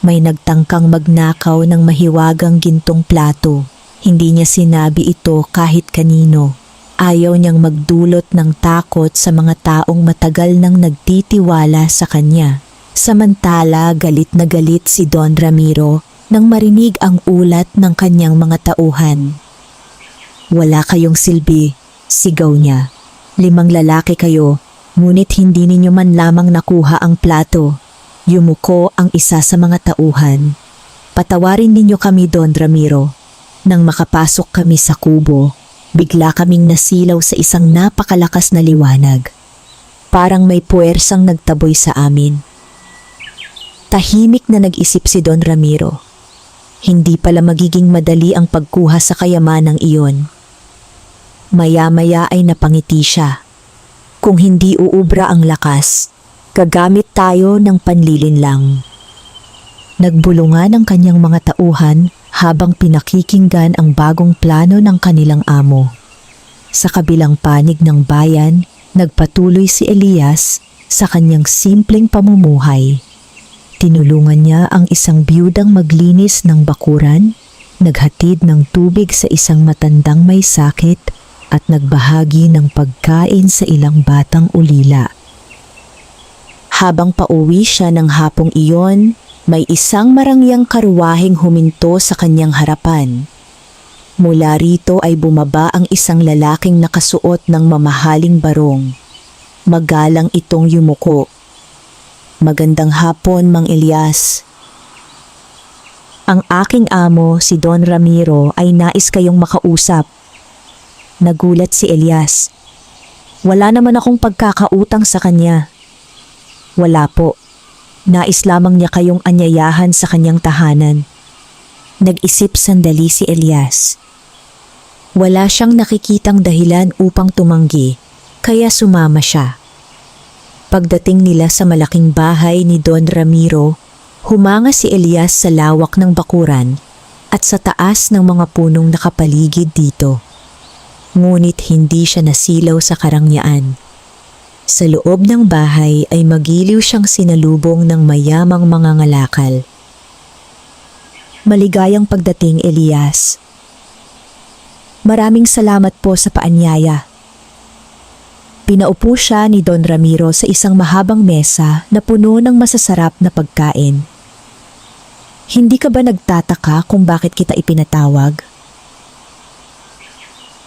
May nagtangkang magnakaw ng mahiwagang gintong plato. Hindi niya sinabi ito kahit kanino. Ayaw niyang magdulot ng takot sa mga taong matagal nang nagtitiwala sa kanya. Samantala, galit na galit si Don Ramiro nang marinig ang ulat ng kanyang mga tauhan. "Wala kayong silbi," sigaw niya. "5 lalaki kayo. Ngunit hindi ninyo man lamang nakuha ang plato." Yumuko ang isa sa mga tauhan. "Patawarin ninyo kami, Don Ramiro." Nang makapasok kami sa kubo, bigla kaming nasilaw sa isang napakalakas na liwanag. Parang may puwersang nagtaboy sa amin. Tahimik na nag-isip si Don Ramiro. Hindi pala magiging madali ang pagkuha sa kayamanang iyon. Maya-maya ay napangiti siya. Kung hindi uubra ang lakas, gagamit tayo ng panlilinlang. Nagbulungan ang kanyang mga tauhan habang pinakikinggan ang bagong plano ng kanilang amo. Sa kabilang panig ng bayan, nagpatuloy si Elias sa kanyang simpleng pamumuhay. Tinulungan niya ang isang biyudang maglinis ng bakuran, naghatid ng tubig sa isang matandang may sakit, at nagbahagi ng pagkain sa ilang batang ulila. Habang pauwi siya ng hapong iyon, may isang marangyang karwaheng huminto sa kanyang harapan. Mula rito ay bumaba ang isang lalaking nakasuot ng mamahaling barong. Magalang itong yumuko. "Magandang hapon, Mang Elias. Ang aking amo, si Don Ramiro, ay nais kayong makausap." Nagulat si Elias. "Wala naman akong pagkakautang sa kanya." "Wala po. Nais lamang niya kayong anyayahan sa kanyang tahanan." Nag-isip sandali si Elias. Wala siyang nakikitang dahilan upang tumanggi, kaya sumama siya. Pagdating nila sa malaking bahay ni Don Ramiro, humanga si Elias sa lawak ng bakuran at sa taas ng mga punong nakapaligid dito. Ngunit hindi siya nasilaw sa karangyaan. Sa loob ng bahay ay magiliw siyang sinalubong ng mayamang mga ngalakal. "Maligayang pagdating, Elias. Maraming salamat po sa paanyaya." Pinaupo siya ni Don Ramiro sa isang mahabang mesa na puno ng masasarap na pagkain. "Hindi ka ba nagtataka kung bakit kita ipinatawag?"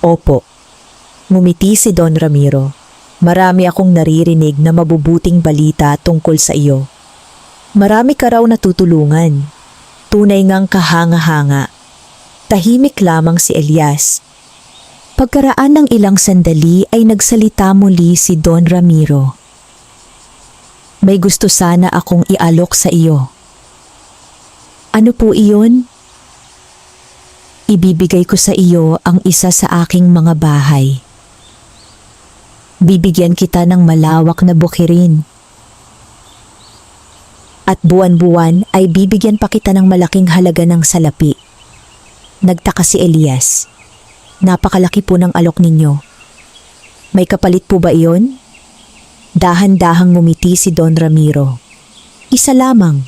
"Opo." Ngumiti si Don Ramiro. Marami akong naririnig na mabubuting balita tungkol sa iyo. Marami ka raw natutulungan. Tunay ngang kahanga-hanga. Tahimik lamang si Elias. Pagkaraan ng ilang sandali ay nagsalita muli si Don Ramiro. May gusto sana akong ialok sa iyo. Ano po iyon? Ibibigay ko sa iyo ang isa sa aking mga bahay. Bibigyan kita ng malawak na bukirin. At buwan-buwan ay bibigyan pa kita ng malaking halaga ng salapi. Nagtaka si Elias. Napakalaki po ng alok ninyo. May kapalit po ba iyon? Dahan-dahang ngumiti si Don Ramiro. Isa lamang.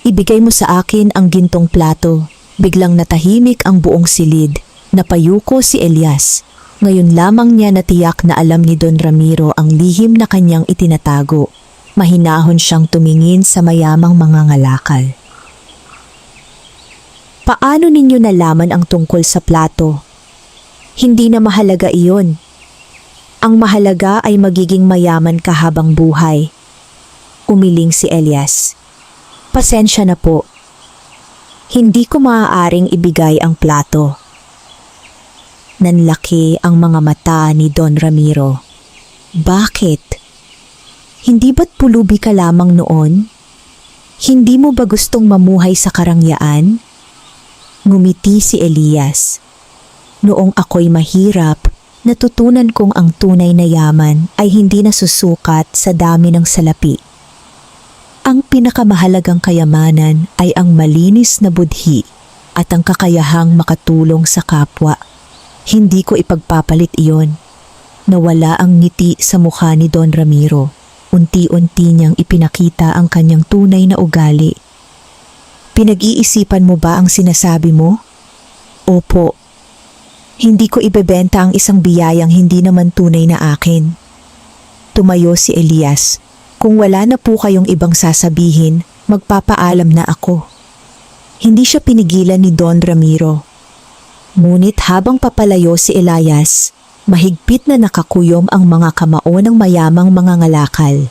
Ibigay mo sa akin ang gintong plato. Biglang natahimik ang buong silid. Napayuko si Elias. Ngayon lamang niya natiyak na alam ni Don Ramiro ang lihim na kanyang itinatago. Mahinahon siyang tumingin sa mayamang mga ngalakal. Paano ninyo nalaman ang tungkol sa plato? Hindi na mahalaga iyon. Ang mahalaga ay magiging mayaman ka habang buhay. Umiling si Elias. Pasensya na po. Hindi ko maaaring ibigay ang plato. Nanlaki ang mga mata ni Don Ramiro. Bakit? Hindi ba't pulubi ka lamang noon? Hindi mo ba gustong mamuhay sa karangyaan? Ngumiti si Elias. Noong ako'y mahirap, natutunan kong ang tunay na yaman ay hindi nasusukat sa dami ng salapi. Ang pinakamahalagang kayamanan ay ang malinis na budhi at ang kakayahang makatulong sa kapwa. Hindi ko ipagpapalit iyon. Nawala ang ngiti sa mukha ni Don Ramiro. Unti-unti niyang ipinakita ang kanyang tunay na ugali. Pinag-iisipan mo ba ang sinasabi mo? Opo. Hindi ko ibebenta ang isang biyayang hindi naman tunay na akin. Tumayo si Elias. Kung wala na po kayong ibang sasabihin, magpapaalam na ako. Hindi siya pinigilan ni Don Ramiro. Ngunit habang papalayo si Elias, mahigpit na nakakuyom ang mga kamao ng mayamang mga ngalakal.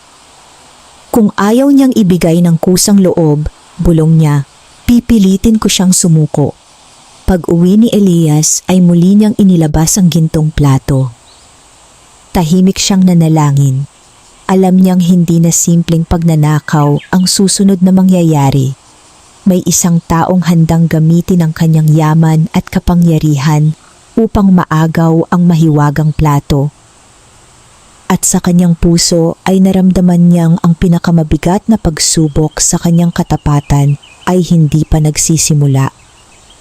Kung ayaw niyang ibigay ng kusang loob, bulong niya, pipilitin ko siyang sumuko. Pag-uwi ni Elias ay muli niyang inilabas ang gintong plato. Tahimik siyang nanalangin. Alam niyang hindi na simpleng pagnanakaw ang susunod na mangyayari. May isang taong handang gamitin ang kanyang yaman at kapangyarihan upang maagaw ang mahiwagang plato. At sa kanyang puso ay naramdaman niyang ang pinakamabigat na pagsubok sa kanyang katapatan ay hindi pa nagsisimula.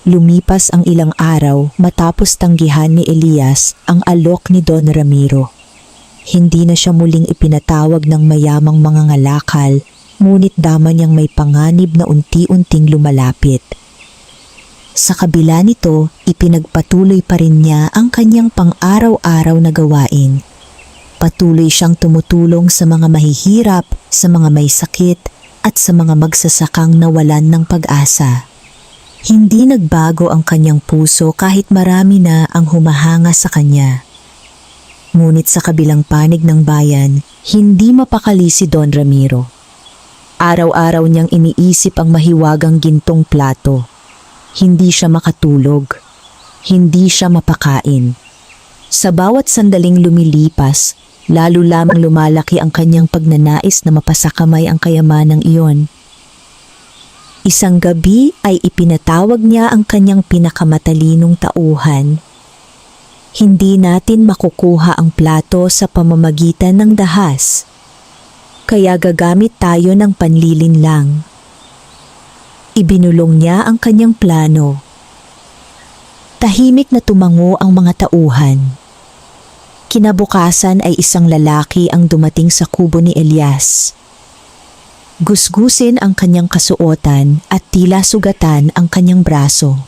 Lumipas ang ilang araw matapos tanggihan ni Elias ang alok ni Don Ramiro. Hindi na siya muling ipinatawag ng mayamang mga ngalakal, ngunit dama niyang may panganib na unti-unting lumalapit. Sa kabila nito, ipinagpatuloy pa rin niya ang kanyang pang-araw-araw na gawain. Patuloy siyang tumutulong sa mga mahihirap, sa mga may sakit, at sa mga magsasakang nawalan ng pag-asa. Hindi nagbago ang kanyang puso kahit marami na ang humahanga sa kanya. Ngunit sa kabilang panig ng bayan, hindi mapakali si Don Ramiro. Araw-araw niyang iniisip ang mahiwagang gintong plato. Hindi siya makatulog. Hindi siya mapakain. Sa bawat sandaling lumilipas, lalo lamang lumalaki ang kanyang pagnanais na mapasakamay ang kayamanang iyon. Isang gabi ay ipinatawag niya ang kanyang pinakamatalinong tauhan. Hindi natin makukuha ang plato sa pamamagitan ng dahas. Kaya gagamit tayo ng panlilin lang. Ibinulong niya ang kanyang plano. Tahimik na tumango ang mga tauhan. Kinabukasan ay isang lalaki ang dumating sa kubo ni Elias. Gusgusin ang kanyang kasuotan at tila sugatan ang kanyang braso.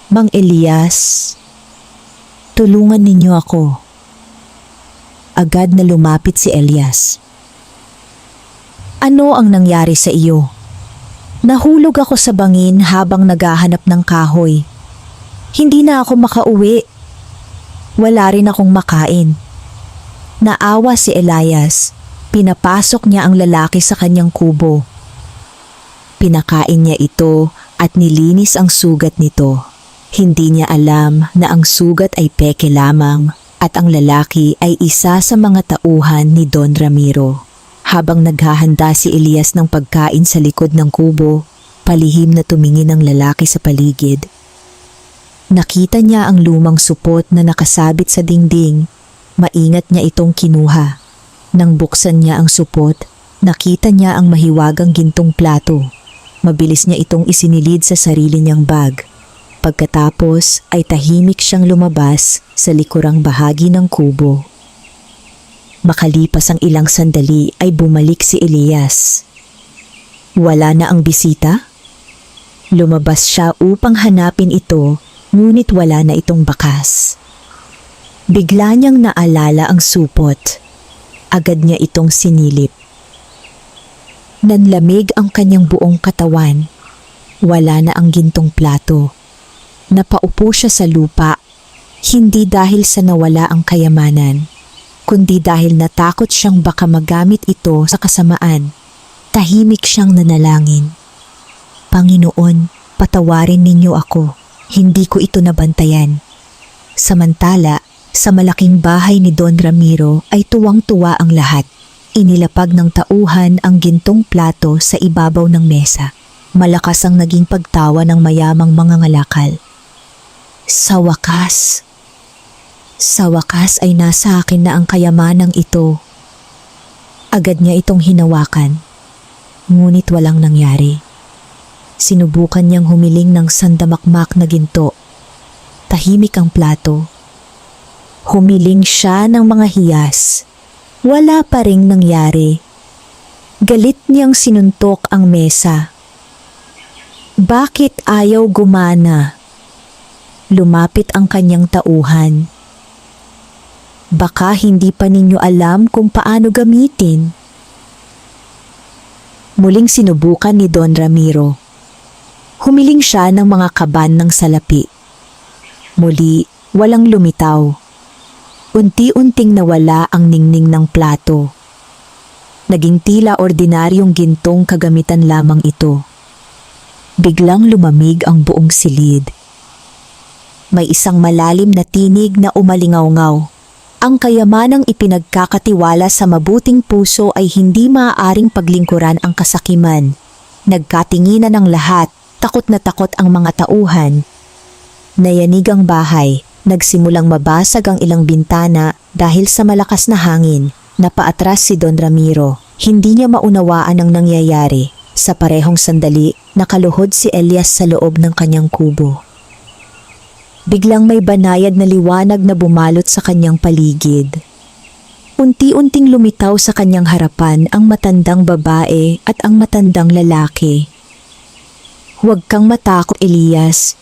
Mang Elias, tulungan ninyo ako. Agad na lumapit si Elias. Ano ang nangyari sa iyo? Nahulog ako sa bangin habang naghahanap ng kahoy. Hindi na ako makauwi. Wala rin akong makain. Naawa si Elias. Pinapasok niya ang lalaki sa kanyang kubo. Pinakain niya ito at nilinis ang sugat nito. Hindi niya alam na ang sugat ay peke lamang at ang lalaki ay isa sa mga tauhan ni Don Ramiro. Habang naghahanda si Elias ng pagkain sa likod ng kubo, palihim na tumingin ang lalaki sa paligid. Nakita niya ang lumang supot na nakasabit sa dingding. Maingat niya itong kinuha. Nang buksan niya ang supot, nakita niya ang mahiwagang gintong plato. Mabilis niya itong isinilid sa sarili niyang bag. Pagkatapos ay tahimik siyang lumabas sa likurang bahagi ng kubo. Makalipas ang ilang sandali ay bumalik si Elias. Wala na ang bisita? Lumabas siya upang hanapin ito, ngunit wala na itong bakas. Bigla niyang naalala ang supot. Agad niya itong sinilip. Nanlamig ang kanyang buong katawan. Wala na ang gintong plato. Napaupo siya sa lupa, hindi dahil sa nawala ang kayamanan, kundi dahil natakot siyang baka magamit ito sa kasamaan. Tahimik siyang nanalangin. Panginoon, patawarin ninyo ako. Hindi ko ito nabantayan. Samantala, sa malaking bahay ni Don Ramiro ay tuwang-tuwa ang lahat. Inilapag ng tauhan ang gintong plato sa ibabaw ng mesa. Malakas ang naging pagtawa ng mayamang mga ngalakal. Sa wakas ay nasa akin na ang kayamanang ito. Agad niya itong hinawakan, ngunit walang nangyari. Sinubukan niyang humiling ng sandamakmak na ginto. Tahimik ang plato. Humiling siya ng mga hiyas. Wala pa ring nangyari. Galit niyang sinuntok ang mesa. Bakit ayaw gumana? Lumapit ang kanyang tauhan. Baka hindi pa ninyo alam kung paano gamitin. Muling sinubukan ni Don Ramiro. Humiling siya ng mga kaban ng salapi. Muli, walang lumitaw. Unti-unting nawala ang ningning ng plato. Naging tila ordinaryong gintong kagamitan lamang ito. Biglang lumamig ang buong silid. May isang malalim na tinig na umalingaw-ngaw. Ang kayamanang ipinagkakatiwala sa mabuting puso ay hindi maaaring paglingkuran ang kasakiman. Nagkatinginan ang lahat, takot na takot ang mga tauhan. Nayanig ang bahay. Nagsimulang mabasag ang ilang bintana dahil sa malakas na hangin. Napaatras si Don Ramiro. Hindi niya maunawaan ang nangyayari. Sa parehong sandali, nakaluhod si Elias sa loob ng kanyang kubo. Biglang may banayad na liwanag na bumalot sa kanyang paligid. Unti-unting lumitaw sa kanyang harapan ang matandang babae at ang matandang lalaki. Huwag kang matakot, Elias.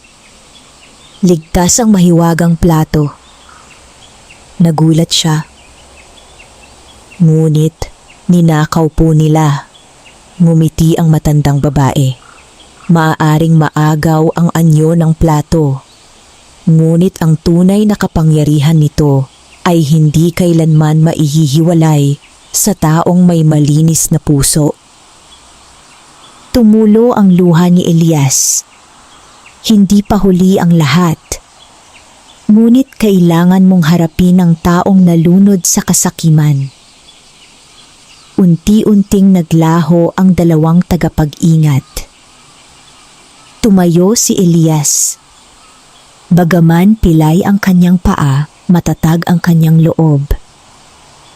Ligtas ang mahiwagang plato. Nagulat siya. Ngunit, ninakaw po nila. Ngumiti ang matandang babae. Maaaring maagaw ang anyo ng plato. Ngunit ang tunay na kapangyarihan nito ay hindi kailanman maihihiwalay sa taong may malinis na puso. Tumulo ang luha ni Elias. Hindi pa huli ang lahat. Ngunit kailangan mong harapin ang taong nalunod sa kasakiman. Unti-unting naglaho ang dalawang tagapag-ingat. Tumayo si Elias. Bagaman pilay ang kanyang paa, matatag ang kanyang loob.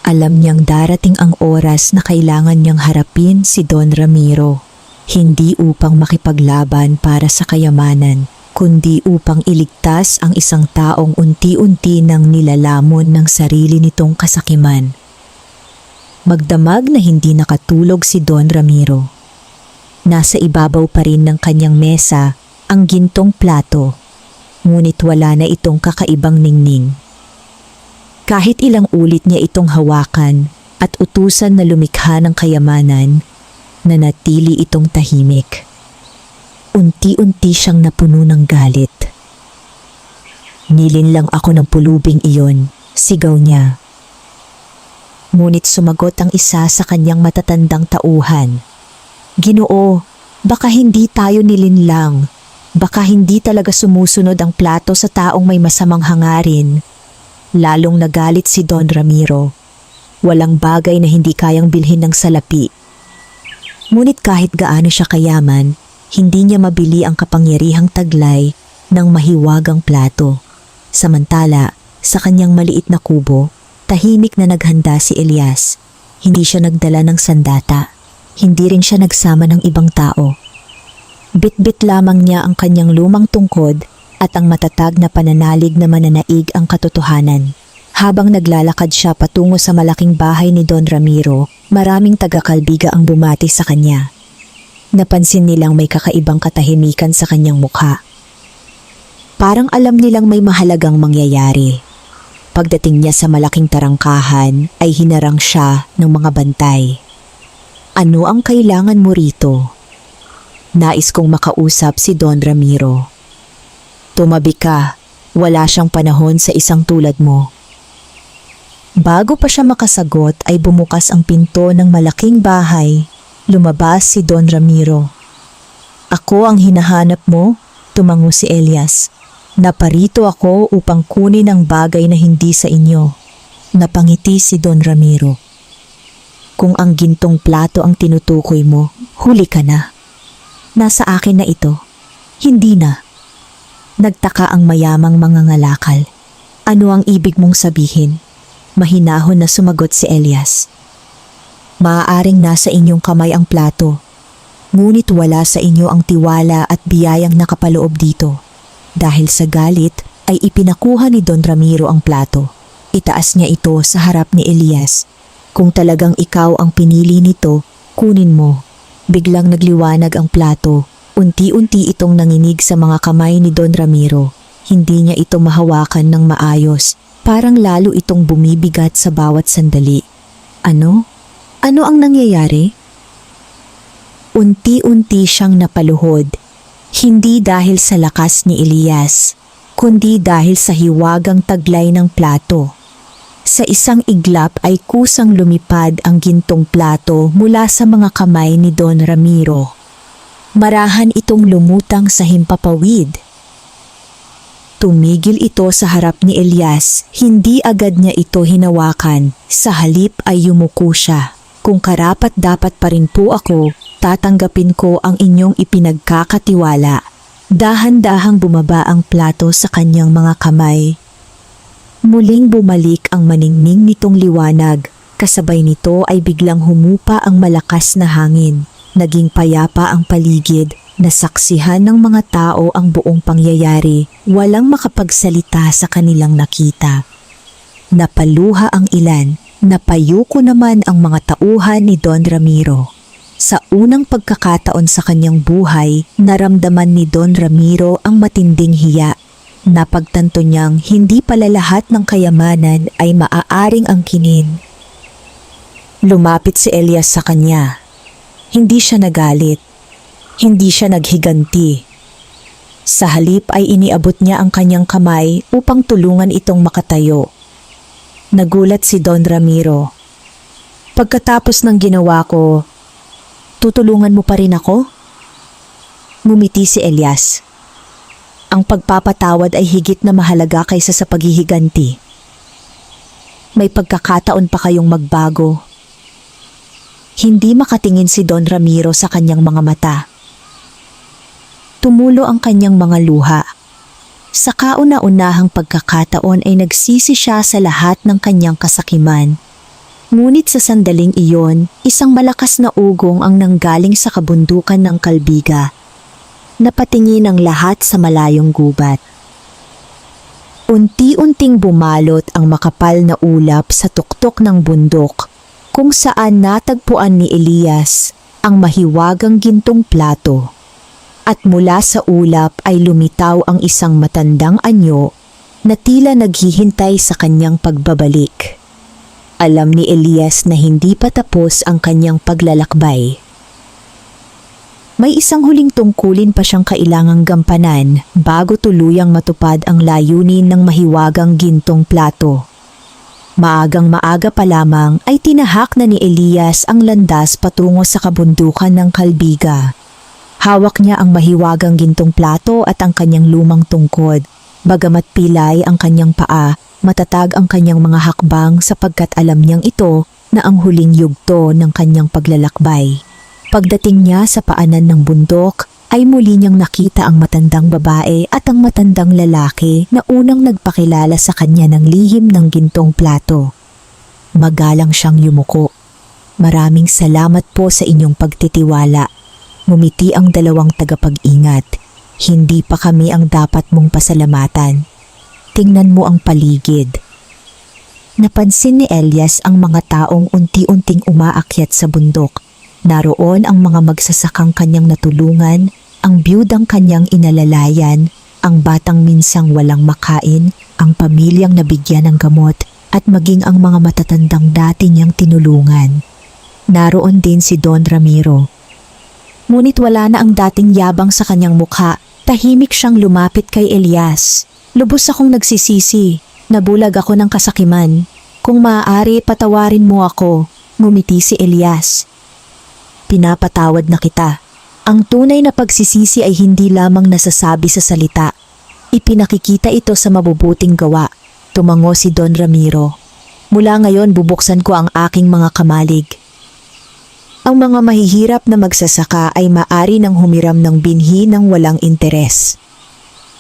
Alam niyang darating ang oras na kailangan niyang harapin si Don Ramiro. Hindi upang makipaglaban para sa kayamanan, kundi upang iligtas ang isang taong unti-unti nang nilalamon ng sarili nitong kasakiman. Magdamag na hindi nakatulog si Don Ramiro. Nasa ibabaw pa rin ng kanyang mesa ang gintong plato, ngunit wala na itong kakaibang ningning. Kahit ilang ulit niya itong hawakan at utusan na lumikha ng kayamanan, nanatili itong tahimik. Unti-unti siyang napuno ng galit. Nilinlang ako ng pulubing iyon, sigaw niya. Ngunit sumagot ang isa sa kanyang matatandang tauhan. Ginoo, baka hindi tayo nilinlang. Baka hindi talaga sumusunod ang plato sa taong may masamang hangarin. Lalong nagalit si Don Ramiro. Walang bagay na hindi kayang bilhin ng salapi. Ngunit kahit gaano siya kayaman, hindi niya mabili ang kapangyarihang taglay ng mahiwagang plato. Samantala, sa kanyang maliit na kubo, tahimik na naghanda si Elias. Hindi siya nagdala ng sandata. Hindi rin siya nagsama ng ibang tao. Bit-bit lamang niya ang kanyang lumang tungkod at ang matatag na pananalig na mananaig ang katotohanan. Habang naglalakad siya patungo sa malaking bahay ni Don Ramiro, maraming taga-Calbiga ang bumati sa kanya. Napansin nilang may kakaibang katahimikan sa kanyang mukha. Parang alam nilang may mahalagang mangyayari. Pagdating niya sa malaking tarangkahan ay hinarang siya ng mga bantay. Ano ang kailangan mo rito? Nais kong makausap si Don Ramiro. Tumabi ka, wala siyang panahon sa isang tulad mo. Bago pa siya makasagot ay bumukas ang pinto ng malaking bahay. Lumabas si Don Ramiro. Ako ang hinahanap mo? Tumango si Elias. Naparito ako upang kunin ang bagay na hindi sa inyo. Napangiti si Don Ramiro. Kung ang gintong plato ang tinutukoy mo, huli ka na. Nasa akin na ito. Hindi na. Nagtaka ang mayamang mangangalakal. Ano ang ibig mong sabihin? Mahinahon na sumagot si Elias. Maaaring nasa inyong kamay ang plato. Ngunit wala sa inyo ang tiwala at biyayang nakapaloob dito. Dahil sa galit ay ipinakuha ni Don Ramiro ang plato. Itaas niya ito sa harap ni Elias. Kung talagang ikaw ang pinili nito, kunin mo. Biglang nagliwanag ang plato. Unti-unti itong nanginig sa mga kamay ni Don Ramiro. Hindi niya ito mahawakan ng maayos. Parang lalo itong bumibigat sa bawat sandali. Ano? Ano ang nangyayari? Unti-unti siyang napaluhod. Hindi dahil sa lakas ni Elias, kundi dahil sa hiwagang taglay ng plato. Sa isang iglap ay kusang lumipad ang gintong plato mula sa mga kamay ni Don Ramiro. Marahan itong lumutang sa himpapawid. Tumigil ito sa harap ni Elias, hindi agad niya ito hinawakan, sa halip ay yumuko siya. Kung karapat dapat pa rin po ako, tatanggapin ko ang inyong ipinagkakatiwala. Dahan-dahang bumaba ang plato sa kanyang mga kamay. Muling bumalik ang maningning nitong liwanag, kasabay nito ay biglang humupa ang malakas na hangin. Naging payapa ang paligid, nasaksihan ng mga tao ang buong pangyayari, walang makapagsalita sa kanilang nakita. Napaluha ang ilan, napayuko naman ang mga tauhan ni Don Ramiro. Sa unang pagkakataon sa kanyang buhay, naramdaman ni Don Ramiro ang matinding hiya. Napagtanto niyang hindi pala lahat ng kayamanan ay maaaring angkinin. Lumapit si Elias sa kanya. Hindi siya nagalit. Hindi siya naghiganti. Sa halip ay iniabot niya ang kanyang kamay upang tulungan itong makatayo. Nagulat si Don Ramiro. Pagkatapos ng ginawa ko, tutulungan mo pa rin ako? Ngumiti si Elias. Ang pagpapatawad ay higit na mahalaga kaysa sa paghihiganti. May pagkakataon pa kayong magbago. Hindi makatingin si Don Ramiro sa kanyang mga mata. Tumulo ang kanyang mga luha. Sa kauna-unahang pagkakataon ay nagsisi siya sa lahat ng kanyang kasakiman. Ngunit sa sandaling iyon, isang malakas na ugong ang nanggaling sa kabundukan ng Calbiga. Napatingin ang lahat sa malayong gubat. Unti-unting bumalot ang makapal na ulap sa tuktok ng bundok, kung saan natagpuan ni Elias ang mahiwagang gintong plato. At mula sa ulap ay lumitaw ang isang matandang anyo na tila naghihintay sa kanyang pagbabalik. Alam ni Elias na hindi pa tapos ang kanyang paglalakbay. May isang huling tungkulin pa siyang kailangang gampanan bago tuluyang matupad ang layunin ng mahiwagang gintong plato. Maagang maaga pa lamang ay tinahak na ni Elias ang landas patungo sa kabundukan ng Kalbiga. Hawak niya ang mahiwagang gintong plato at ang kanyang lumang tungkod. Bagamat pilay ang kanyang paa, matatag ang kanyang mga hakbang sapagkat alam niyang ito na ang huling yugto ng kanyang paglalakbay. Pagdating niya sa paanan ng bundok, ay muli niyang nakita ang matandang babae at ang matandang lalaki na unang nagpakilala sa kanya ng lihim ng gintong plato. Magalang siyang yumuko. Maraming salamat po sa inyong pagtitiwala. Ngumiti ang dalawang tagapag-ingat. Hindi pa kami ang dapat mong pasalamatan. Tingnan mo ang paligid. Napansin ni Elias ang mga taong unti-unting umaakyat sa bundok. Naroon ang mga magsasakang kanyang natulungan, ang biyudang kanyang inalalayan, ang batang minsang walang makain, ang pamilyang nabigyan ng gamot, at maging ang mga matatandang dati niyang tinulungan. Naroon din si Don Ramiro. Ngunit wala na ang dating yabang sa kanyang mukha. Tahimik siyang lumapit kay Elias. Lubos akong nagsisisi. Nabulag ako ng kasakiman. Kung maaari, patawarin mo ako. Ngumiti si Elias. Pinapatawad na kita. Ang tunay na pagsisisi ay hindi lamang nasasabi sa salita. Ipinakikita ito sa mabubuting gawa. Tumango si Don Ramiro. Mula ngayon bubuksan ko ang aking mga kamalig. Ang mga mahihirap na magsasaka ay maari nang humiram ng binhi ng walang interes.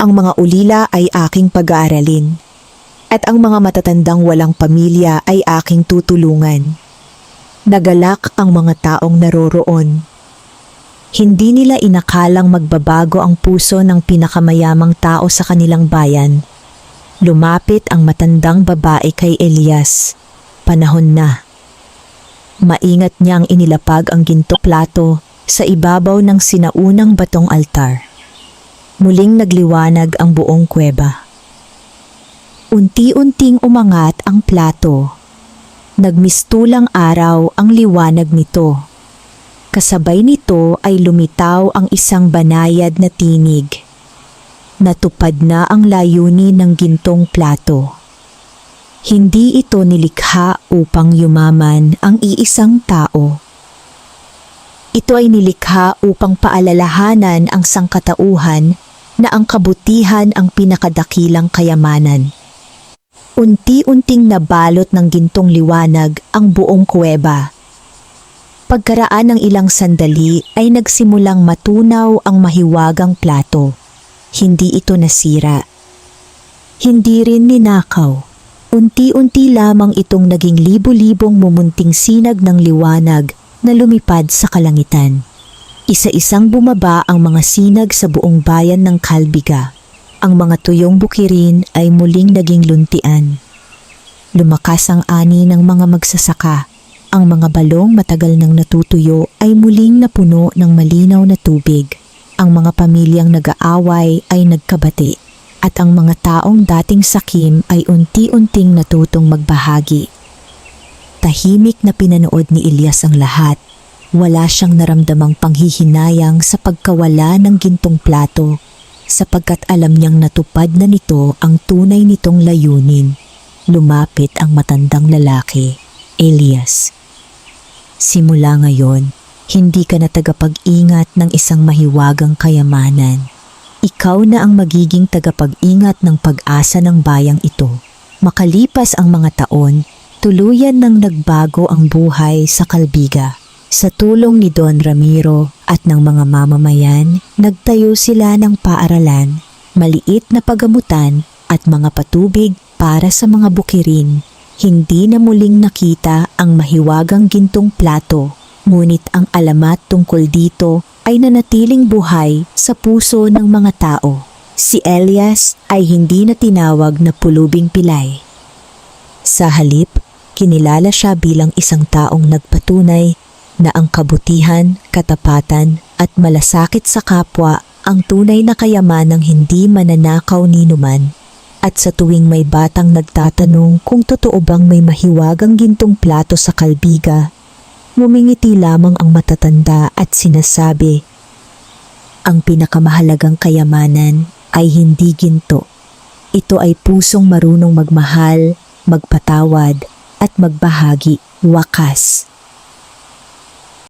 Ang mga ulila ay aking pag-aaralin. At ang mga matatandang walang pamilya ay aking tutulungan. Nagalak ang mga taong naroroon. Hindi nila inakalang magbabago ang puso ng pinakamayamang tao sa kanilang bayan. Lumapit ang matandang babae kay Elias. Panahon na. Maingat niyang inilapag ang ginto plato sa ibabaw ng sinaunang batong altar. Muling nagliwanag ang buong kuweba. Unti-unting umangat ang plato. Nagmistulang araw ang liwanag nito. Kasabay nito ay lumitaw ang isang banayad na tinig. Natupad na ang layunin ng gintong plato. Hindi ito nilikha upang yumaman ang iisang tao. Ito ay nilikha upang paalalahanan ang sangkatauhan na ang kabutihan ang pinakadakilang kayamanan. Unti-unting nabalot ng gintong liwanag ang buong kuweba. Pagkaraan ng ilang sandali ay nagsimulang matunaw ang mahiwagang plato. Hindi ito nasira. Hindi rin ninakaw. Unti-unti lamang itong naging libo-libong mumunting sinag ng liwanag na lumipad sa kalangitan. Isa-isang bumaba ang mga sinag sa buong bayan ng Kalbiga. Ang mga tuyong bukirin ay muling naging luntian. Lumakas ang ani ng mga magsasaka. Ang mga balong matagal nang natutuyo ay muling napuno ng malinaw na tubig. Ang mga pamilyang nag-aaway ay nagkabati. At ang mga taong dating sakim ay unti-unting natutong magbahagi. Tahimik na pinanood ni Elias ang lahat. Wala siyang naramdamang panghihinayang sa pagkawala ng gintong plato. Sapagkat alam niyang natupad na nito ang tunay nitong layunin. Lumapit ang matandang lalaki, Elias. Simula ngayon, hindi ka na tagapag-ingat ng isang mahiwagang kayamanan. Ikaw na ang magiging tagapag-ingat ng pag-asa ng bayang ito. Makalipas ang mga taon, tuluyan nang nagbago ang buhay sa Kalbiga. Sa tulong ni Don Ramiro at ng mga mamamayan, nagtayo sila ng paaralan, maliit na pagamutan at mga patubig para sa mga bukirin. Hindi na muling nakita ang mahiwagang gintong plato, ngunit ang alamat tungkol dito ay nanatiling buhay sa puso ng mga tao. Si Elias ay hindi na tinawag na pulubing pilay. Sa halip, kinilala siya bilang isang taong nagpatunay na ang kabutihan, katapatan at malasakit sa kapwa ang tunay na kayamanang hindi mananakaw ni numan. At sa tuwing may batang nagtatanong kung totoo bang may mahiwagang gintong plato sa Kalbiga, ngumingiti lamang ang matatanda at sinasabi, Ang pinakamahalagang kayamanan ay hindi ginto. Ito ay pusong marunong magmahal, magpatawad, at magbahagi. Wakas.